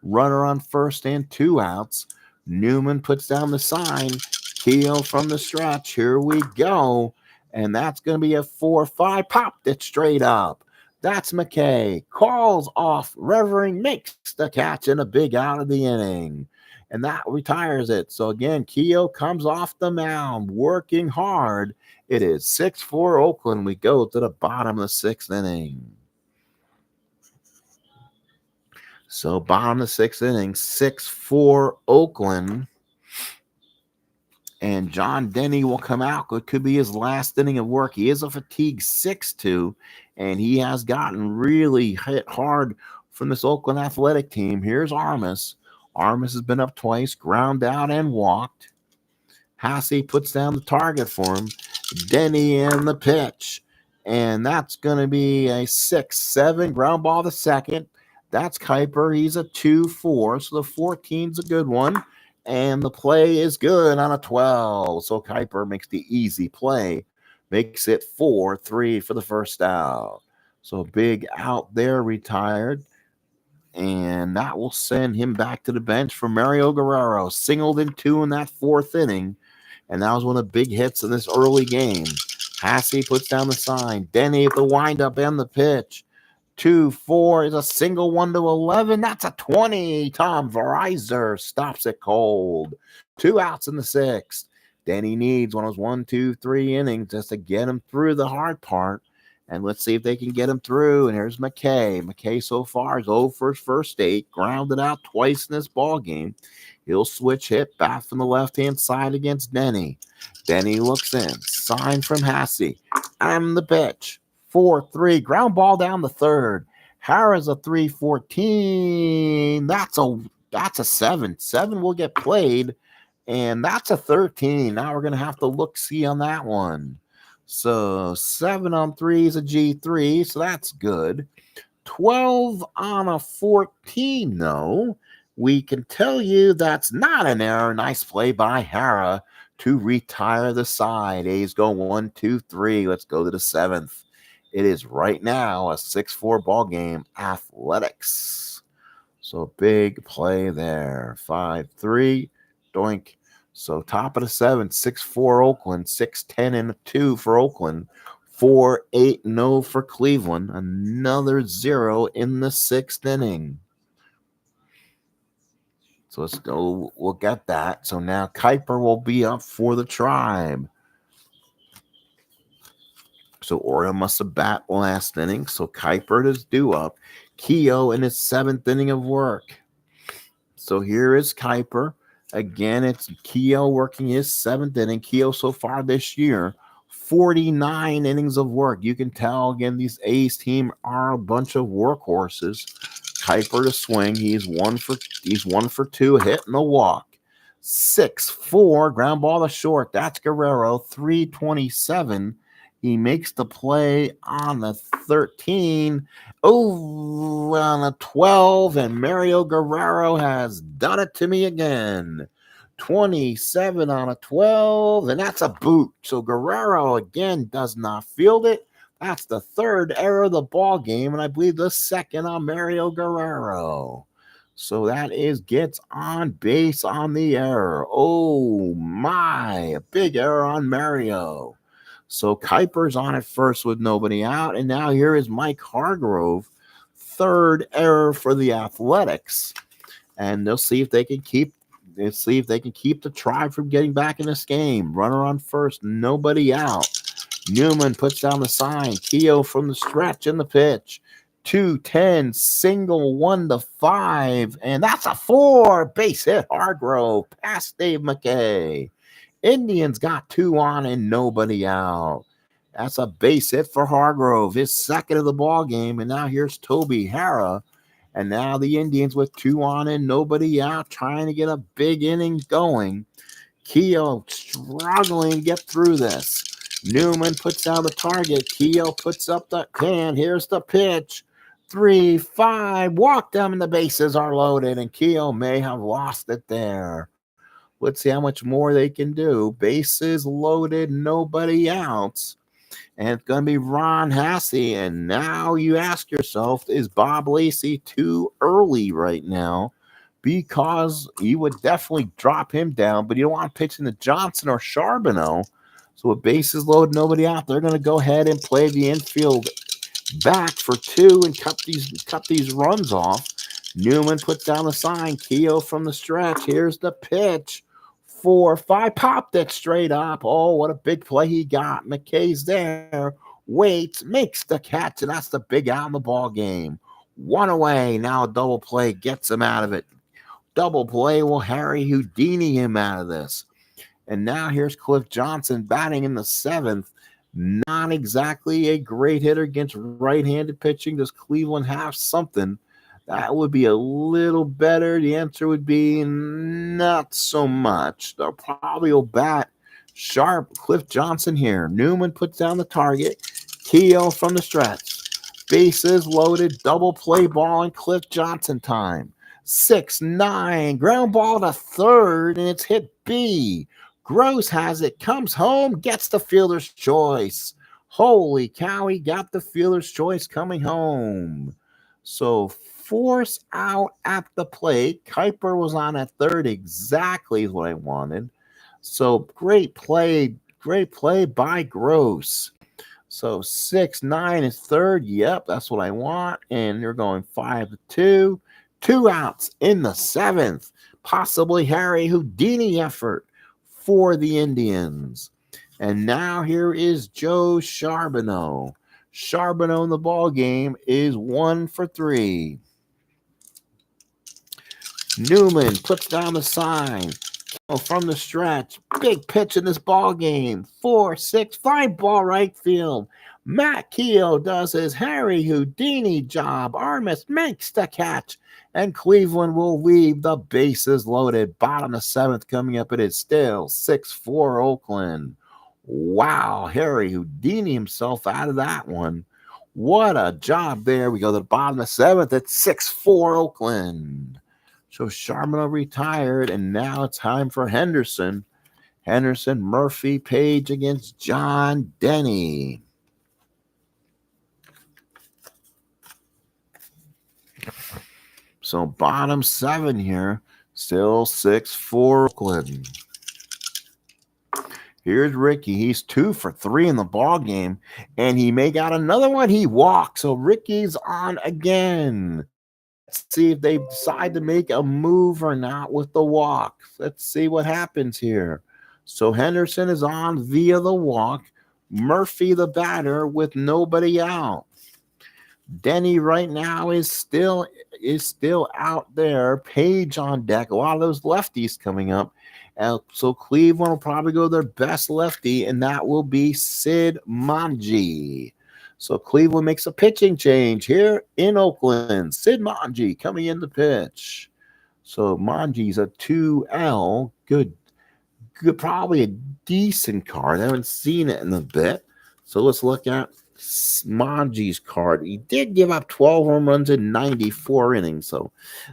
Runner on first and 2 outs. Newman puts down the sign. Keough from the stretch. Here we go. And that's going to be a 4-5. Popped it straight up. That's McKay. Calls off. Revering makes the catch and a big out of the inning. And that retires it. So again, Keough comes off the mound, working hard. It is 6-4 Oakland. We go to the bottom of the 6th inning. So bottom of the 6th inning, 6-4 Oakland. And John Denny will come out. It could be his last inning of work. He is a fatigue 6-2, and he has gotten really hit hard from this Oakland Athletic team. Here's Armas. Armas has been up twice, ground out and walked. Hasse puts down the target for him. Denny in the pitch. And that's going to be a 6-7 ground ball to second. That's Kuiper. He's a 2-4. So the 14's a good one. And the play is good on a 12. So Kuiper makes the easy play. Makes it 4-3 for the first out. So big out there, retired. And that will send him back to the bench for Mario Guerrero. Singled in 2 in that 4th inning. And that was one of the big hits in this early game. Hasse puts down the sign. Denny at the windup and the pitch. 2-4 is a single 1-11. That's a 20. Tom Verizor stops it cold. 2 outs in the 6th. Denny needs one of those 1, 2, 3 innings just to get him through the hard part. And let's see if they can get him through. And here's McKay. McKay so far is 0 for his first 8. Grounded out twice in this ball game. He'll switch hit back from the left-hand side against Denny. Denny looks in. Sign from Hasse. And the pitch. 4-3. Ground ball down the 3rd. Harrah's a 3-14. That's a 7. 7 will get played. And that's a 13. Now we're going to have to look-see on that one. So 7 on 3 is a G3, so that's good. 12 on a 14, though. We can tell you that's not an error. Nice play by Harrah to retire the side. A's go 1, 2, 3. Let's go to the 7th. It is right now a 6-4 ball game. Athletics. So big play there. 5-3. Doink. So top of the 7th, 6-4 Oakland, 6-10 and 2 for Oakland, 4-8-0 for Cleveland. Another 0 in the 6th inning. So let's go look at that. So now Kuiper will be up for the Tribe. So Oriole must have bat last inning. So Kuiper is due up. Keough in his 7th inning of work. So here is Kuiper. Again, it's Keough working his 7th inning. Keough so far this year, 49 innings of work. You can tell, again, these A's team are a bunch of workhorses. Kuiper to swing. He's 1 for 2, hitting the walk. 6-4, ground ball to short. That's Guerrero, 327. He makes the play on the 13. Oh, on a 12, and Mario Guerrero has done it to me again. 27 on a 12, and that's a boot. So Guerrero, again, does not field it. That's the 3rd error of the ball game, and I believe the 2nd on Mario Guerrero. So that gets on base on the error. Oh, my, a big error on Mario. So Kuiper's on at first with nobody out. And now here is Mike Hargrove. 3rd error for the Athletics. And they'll see if they can keep the Tribe from getting back in this game. Runner on first, nobody out. Newman puts down the sign. Keough from the stretch in the pitch. 2-10, single 1-5. And that's a 4. Base hit Hargrove past Dave McKay. Indians got 2 on and nobody out. That's a base hit for Hargrove, his 2nd of the ball game. And now here's Toby Harrah. And now the Indians with 2 on and nobody out, trying to get a big inning going. Keough struggling to get through this. Newman puts down the target. Keough puts up the can. Here's the pitch. 3-5. Walk them and the bases are loaded. And Keough may have lost it there. Let's see how much more they can do. Bases loaded, nobody out. And it's going to be Ron Hasse. And now you ask yourself, is Bob Lacey too early right now? Because you would definitely drop him down, but you don't want to pitch into Johnson or Charbonneau. So with bases loaded, nobody out, they're going to go ahead and play the infield back for 2 and cut these runs off. Newman puts down the sign. Keough from the stretch. Here's the pitch. 4-5. Popped it straight up. Oh, what a big play he got. McKay's there. Waits. Makes the catch. And that's the big out in the ball game. One away. Now a double play gets him out of it. Double play will Harry Houdini him out of this. And now here's Cliff Johnson batting in the 7th. Not exactly a great hitter against right-handed pitching. Does Cleveland have something? That would be a little better. The answer would be not so much. They'll probably will bat sharp Cliff Johnson here. Newman puts down the target. Keough from the stretch. Bases loaded. Double play ball and Cliff Johnson time. 6-9. Ground ball to third, and it's hit B. Gross has it, comes home, gets the fielder's choice. Holy cow, he got the fielder's choice coming home. So force out at the plate. Kuiper was on at third, exactly what I wanted. So great play by Gross. So 6-9 is third. Yep, that's what I want. And you're going 5-2. 2 outs in the 7th. Possibly Harry Houdini effort for the Indians. And now here is Joe Charbonneau. Charbonneau in the ball game is 1 for 3. Newman puts down the sign from the stretch. Big pitch in this ball game. 4-6, fine ball right field. Matt Keough does his Harry Houdini job. Armas makes the catch. And Cleveland will leave the bases loaded. Bottom of 7th coming up. It is still 6-4 Oakland. Wow, Harry Houdini himself out of that one. What a job there. We go to the bottom of 7th. It's 6-4 Oakland. So Charbonneau retired, and now it's time for Henderson. Henderson, Murphy, Page against John Denny. So bottom 7 here, still 6-4 Oakland. Here's Ricky. He's 2 for 3 in the ball game, and he may got another one. He walks, so Ricky's on again. Let's see if they decide to make a move or not with the walk. Let's see what happens here. So Henderson is on via the walk. Murphy, the batter, with nobody out. Denny right now is still out there. Page on deck. A lot of those lefties coming up. So Cleveland will probably go their best lefty, and that will be Sid Manji. So Cleveland makes a pitching change here in Oakland. Sid Manji coming in the pitch. So Manji's a 2L. Good, probably a decent card. I haven't seen it in a bit. So let's look at Manji's card. He did give up 12 home runs in 94 innings, so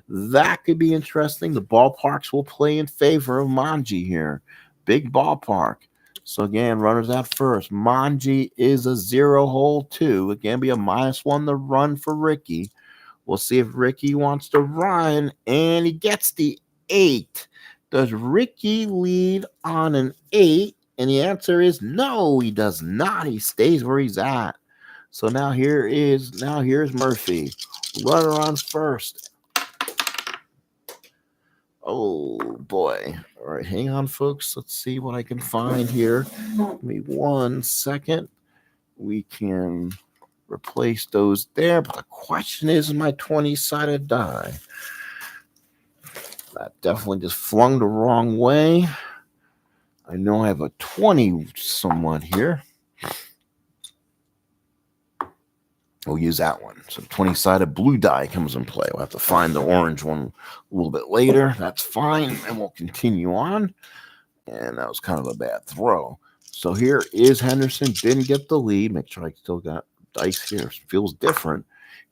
that could be interesting. The ballparks will play in favor of Manji here. Big ballpark. So again, runners at first. Manji is a 0-hole 2. Again, be a -1 the run for Ricky. We'll see if Ricky wants to run, and he gets the 8. Does Ricky lead on an 8? And the answer is no, he does not. He stays where he's at. So here's Murphy. Runner on first. Oh boy. All right, hang on, folks. Let's see what I can find here. Give me 1 second. We can replace those there. But the question is my 20-sided die. That definitely just flung the wrong way. I know I have a 20 somewhat here. We'll use that one. So 20-sided blue die comes in play. We'll have to find the orange one a little bit later. That's fine. And we'll continue on. And that was kind of a bad throw. So here is Henderson. Didn't get the lead. Make sure I still got dice here. Feels different.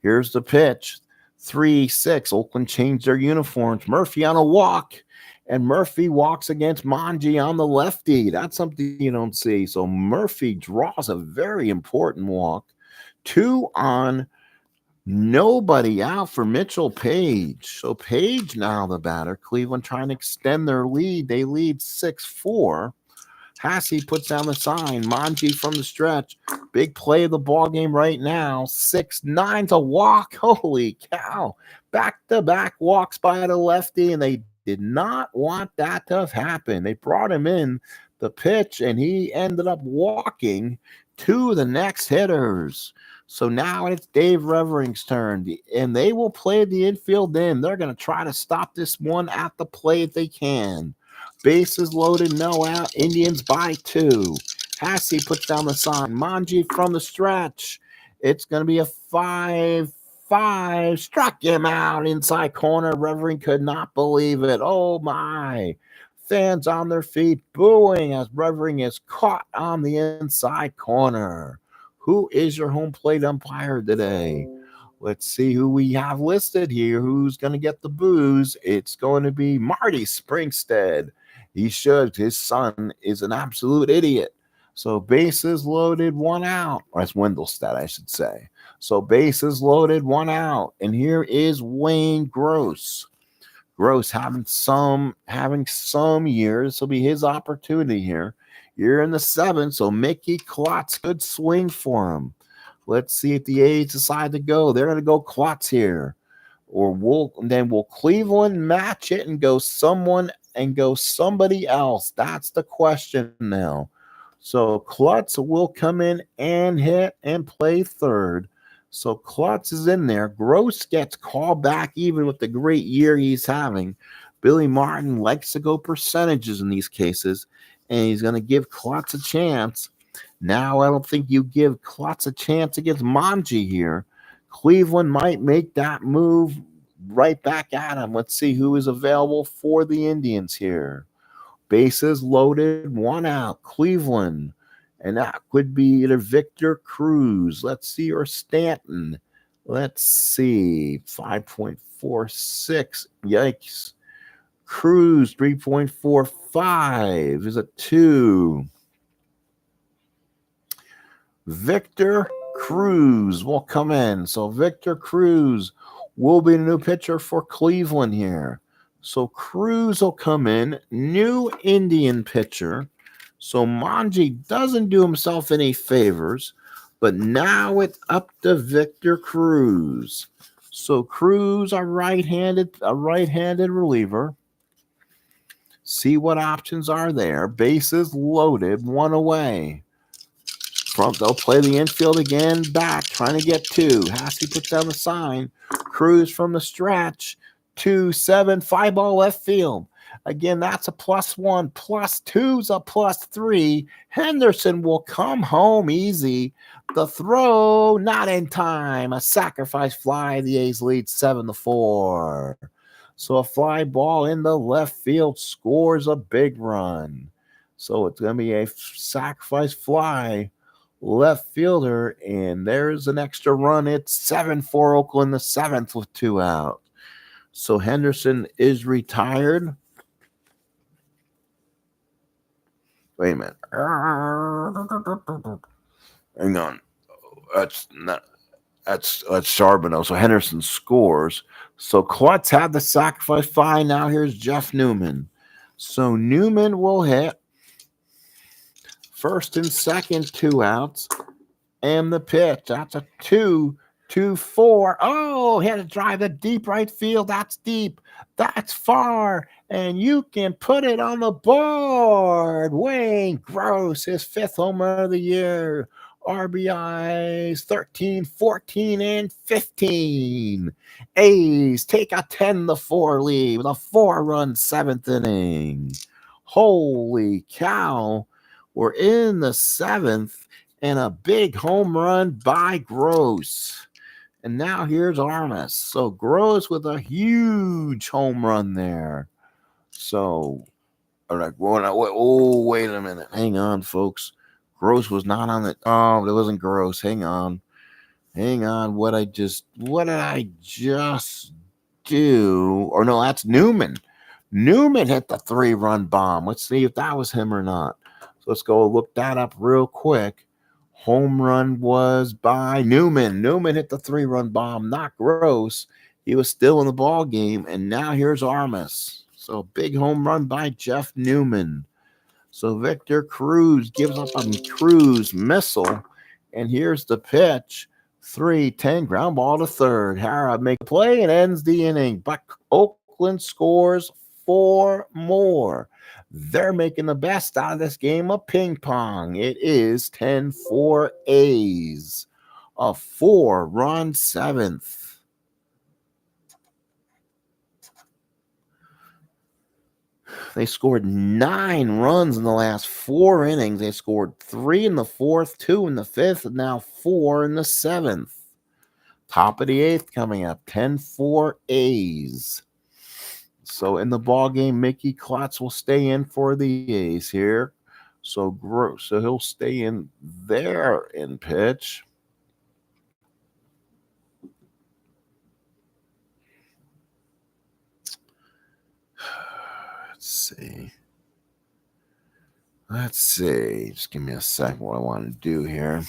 Here's the pitch. 3-6. Oakland changed their uniforms. Murphy on a walk. And Murphy walks against Manji on the lefty. That's something you don't see. So Murphy draws a very important walk. 2 on, nobody out for Mitchell Page. So Page now the batter. Cleveland trying to extend their lead. They lead 6-4. Hassey puts down the sign. Manji from the stretch. Big play of the ball game right now. 6-9 to walk. Holy cow. Back-to-back walks by the lefty, and they did not want that to happen. They brought him in the pitch, and he ended up walking to the next hitters. So now it's Dave Revering's turn, and they will play the infield in. They're going to try to stop this one at the plate if they can. Bases loaded, no out. Indians by 2. Hassey puts down the sign. Manji from the stretch. It's going to be a 5-5. Struck him out inside corner. Revering could not believe it. Oh, my. Fans on their feet booing as Revering is caught on the inside corner. Who is your home plate umpire today? Let's see who we have listed here. Who's going to get the boos? It's going to be Marty Springstead. He should. His son is an absolute idiot. So bases loaded, 1 out. Or that's Wendelstedt, I should say. So bases loaded, 1 out. And here is Wayne Gross. Gross having some years. This will be his opportunity here. You're in the 7th, so Mickey Klotz could swing for him. Let's see if the A's decide to go. They're going to go Klotz here. Or will Cleveland match it and go somebody else? That's the question now. So Klotz will come in and hit and play third. So Klotz is in there. Gross gets called back even with the great year he's having. Billy Martin likes to go percentages in these cases, and he's going to give Klotz a chance. Now I don't think you give Klotz a chance against Manji here. Cleveland might make that move right back at him. Let's see who is available for the Indians here. Bases loaded, 1 out. Cleveland. And that could be either Victor Cruz. Let's see, or Stanton. Let's see. 5.46. Yikes. Cruz, 3.45. Is a 2. Victor Cruz will come in. So Victor Cruz will be the new pitcher for Cleveland here. So Cruz will come in, new Indian pitcher. So Manji doesn't do himself any favors, but now it's up to Victor Cruz. So Cruz, a right-handed reliever. See what options are there. Bases loaded, 1 away. They'll play the infield again, back, trying to get 2. Hassey puts down the sign. Cruz from the stretch. 2-7, 5 ball left field. Again, that's a +1. +2's a +3. Henderson will come home easy. The throw, not in time. A sacrifice fly. The A's lead 7-4. So a fly ball in the left field scores a big run. So it's going to be a sacrifice fly. Left fielder, and there's an extra run. It's 7-4 Oakland, the 7th with 2 out. So Henderson is retired. Wait a minute. Hang on. That's Charbonneau. So Henderson scores. So Klutz had the sacrifice fly. Now here's Jeff Newman. So Newman will hit. First and second, 2 outs. And the pitch. That's a 2-4. Oh, he had to drive it deep right field. That's deep. That's far. And you can put it on the board. Wayne Gross, his 5th home run of the year. RBIs 13, 14, and 15. A's take a 10-4 lead with a 4-run 7th inning. Holy cow. We're in the 7th, and a big home run by Gross. And now here's Armas. So Gross with a huge home run there. So, all right, wait a minute. Hang on, folks. Gross was not on the. Oh, it wasn't Gross. Hang on. What did I just do? Or no, that's Newman. Newman hit the 3-run bomb. Let's see if that was him or not. So let's go look that up real quick. Home run was by Newman. Newman hit the 3-run bomb, not Gross. He was still in the ball game, and now here's Armas. So big home run by Jeff Newman. So Victor Cruz gives up a Cruz missile, and here's the pitch. 3-10 ground ball to third. Hara make a play and ends the inning, but Oakland scores 4 more. They're making the best out of this game of ping pong. It is 10-4 A's. a 4-run seventh. They scored 9 runs in the last 4 innings. They scored 3 in the 4th, 2 in the 5th, and now 4 in the 7th. Top of the 8th coming up, 10-4 A's. So in the ball game, Mickey Klotz will stay in for the A's here. So he'll stay in there in pitch. Let's see. Just give me a second what I want to do here.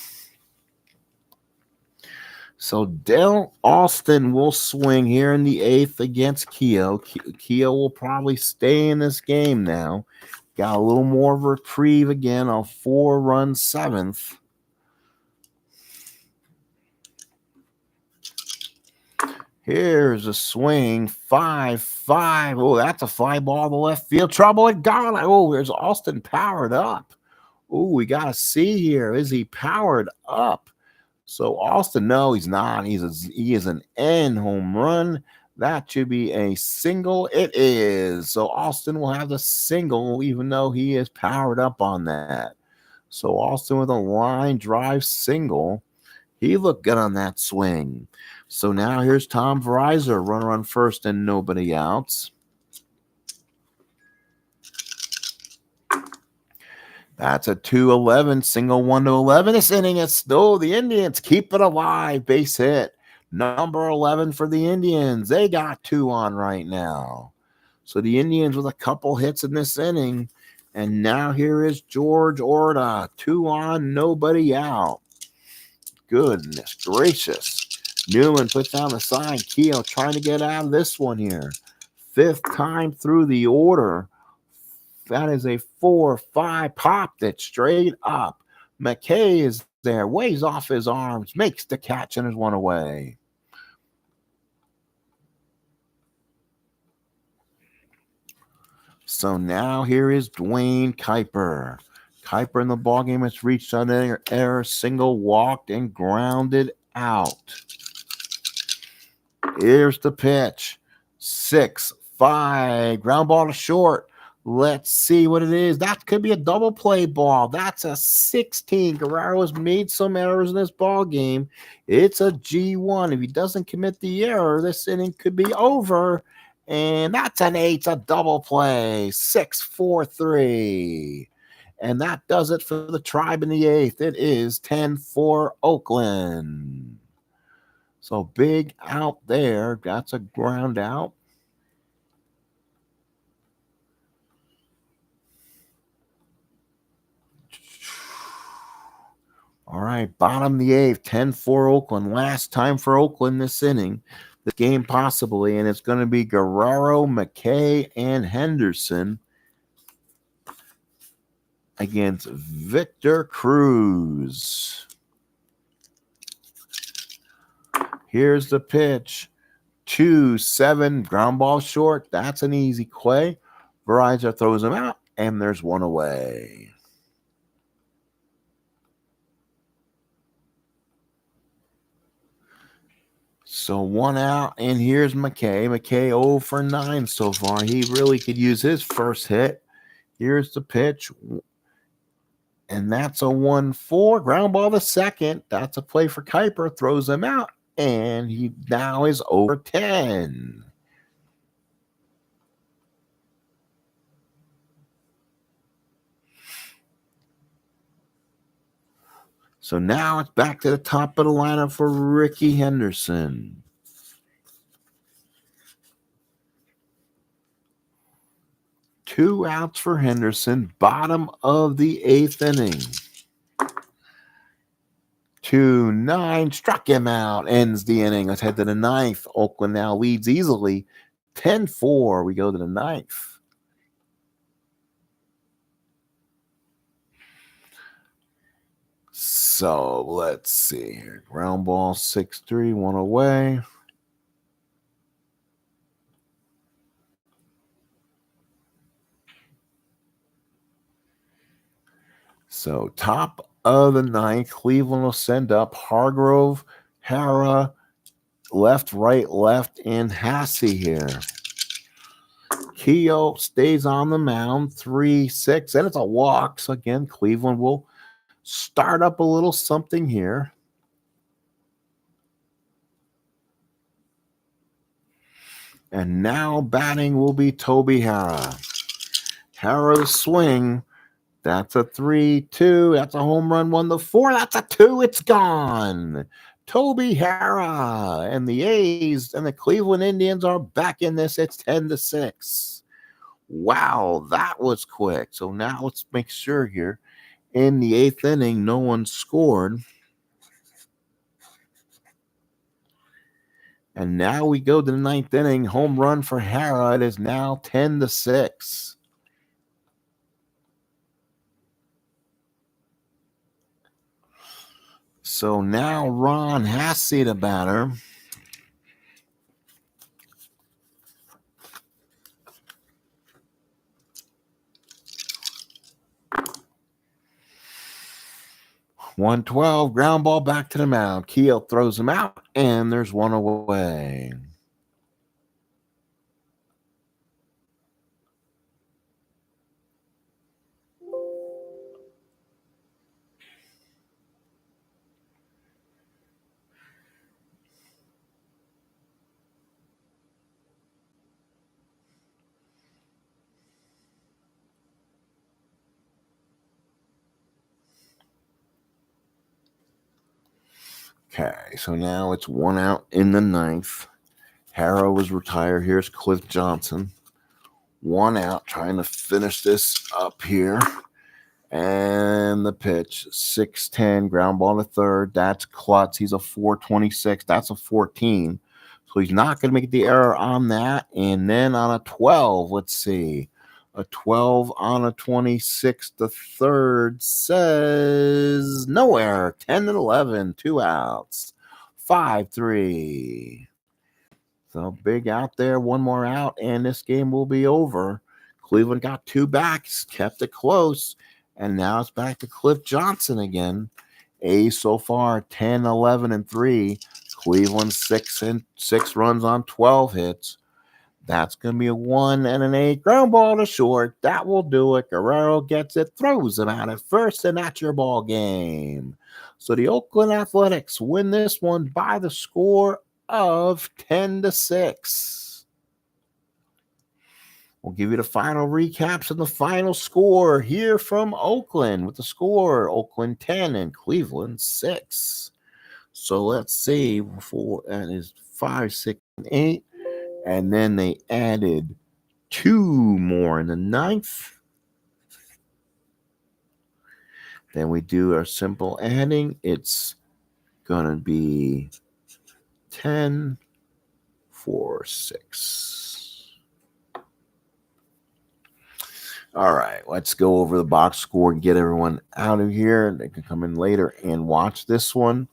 So Dale Austin will swing here in the 8th against Keough. Keough will probably stay in this game now. Got a little more reprieve again, a 4-run 7th. Here's a swing, 5-5. Oh, that's a fly ball to left field. Trouble at gone. Oh, there's Austin powered up. Oh, we got to see here. Is he powered up? So Austin, no, he's not. He is an end home run. That should be a single. It is. So Austin will have the single, even though he is powered up on that. So Austin with a line drive single. He looked good on that swing. So now here's Tom Verizon, runner on first and nobody outs. That's a 2-11, single 1-11. This inning, it's the Indians keep it alive. Base hit. Number 11 for the Indians. They got 2 on right now. So the Indians with a couple hits in this inning. And now here is George Orta. 2 on, nobody out. Goodness gracious. Newman puts down the sign. Keough trying to get out of this one here. 5th time through the order. That is a 4-5. Popped it straight up. McKay is there. Waves off his arms. Makes the catch and is 1 away. So now here is Dwayne Kuiper. Kuiper in the ballgame has reached on error, single, walked, and grounded out. Here's the pitch. 6-5. Ground ball to short. Let's see what it is. That could be a double play ball. That's a 16. Guerrero has made some errors in this ball game. It's a G1. If he doesn't commit the error, this inning could be over. And that's an 8. It's a double play. 6-4-3. And that does it for the Tribe in the 8th. It is 10-4 Oakland. So big out there. That's a ground out. All right, bottom of the 8th, 10-4 Oakland. Last time for Oakland this inning. This game possibly, and it's going to be Guerrero, McKay, and Henderson against Victor Cruz. Here's the pitch. 2-7, ground ball short. That's an easy play. Verizon throws him out, and there's 1 away. So 1 out, and here's McKay. McKay 0 for 9 so far. He really could use his first hit. Here's the pitch. And that's a 1-4. Ground ball to second. That's a play for Kuiper. Throws him out. And he now is over 10. So now it's back to the top of the lineup for Ricky Henderson. Two outs for Henderson. Bottom of the 8th inning. 2-9, struck him out, ends the inning. Let's head to the 9th. Oakland now leads easily, 10-4. We go to the 9th. So let's see here. Ground ball 6-3, 1 away. So top of the ninth. Cleveland will send up Hargrove, Hara, left, right, left, and Hassey here. Keough stays on the mound, 3-6, and it's a walk. So again, Cleveland will start up a little something here. And now batting will be Toby Hara. Hara's swing. That's a 3-2. That's a home run. 1-4. That's a 2. It's gone. Toby Hara and the A's and the Cleveland Indians are back in this. It's 10-6. Wow, that was quick. So now let's make sure here. In the 8th inning, no one scored. And now we go to the 9th inning. Home run for Hara. It is now 10-6. So now Ron Hassey, the batter. .112, ground ball back to the mound. Keough throws him out, and there's one away. Okay, so now it's 1 out in the 9th. Hara was retired. Here's Cliff Johnson. 1 out, trying to finish this up here. And the pitch, 6-10, ground ball to third. That's Klutz. He's a 426. That's a 14. So he's not going to make the error on that. And then on a 12, let's see. A 12 on a 26, the third says no error. 10-11, 2 outs. 5-3. So big out there, 1 more out, and this game will be over. Cleveland got 2 backs, kept it close, and now it's back to Cliff Johnson again. A's so far 10-11-3. Cleveland 6 runs on 12 hits. That's going to be a 1 and an 8. Ground ball to short. That will do it. Guerrero gets it, throws it out at first, and that's your ball game. So the Oakland Athletics win this one by the score of 10-6. We'll give you the final recaps and the final score here from Oakland with the score: Oakland 10 and Cleveland 6. So let's see, that is 5, 6, and 8. And then they added 2 more in the 9th. Then we do our simple adding. It's going to be 10, 4, 6. All right, let's go over the box score and get everyone out of here. They can come in later and watch this one.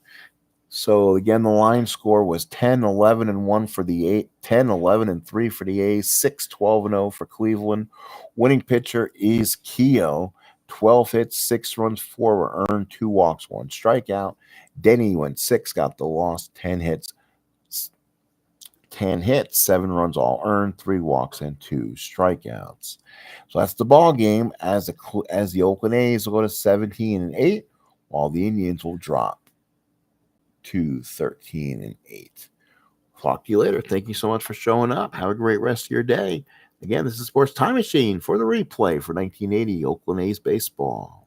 So again, the line score was 10-11-1 for the 8, 10-11-3 for the A's, 6-12-0 for Cleveland. Winning pitcher is Keough. 12 hits, 6 runs, 4 were earned, 2 walks, 1 strikeout. Denny went 6, got the loss, 10 hits, 7 runs all earned, 3 walks, and 2 strikeouts. So that's the ball game as the Oakland A's will go to 17-8, while the Indians will drop to 13-8. Talk to you later. Thank you so much for showing up. Have a great rest of your day. Again, this is Sports Time Machine for the replay for 1980 Oakland A's baseball.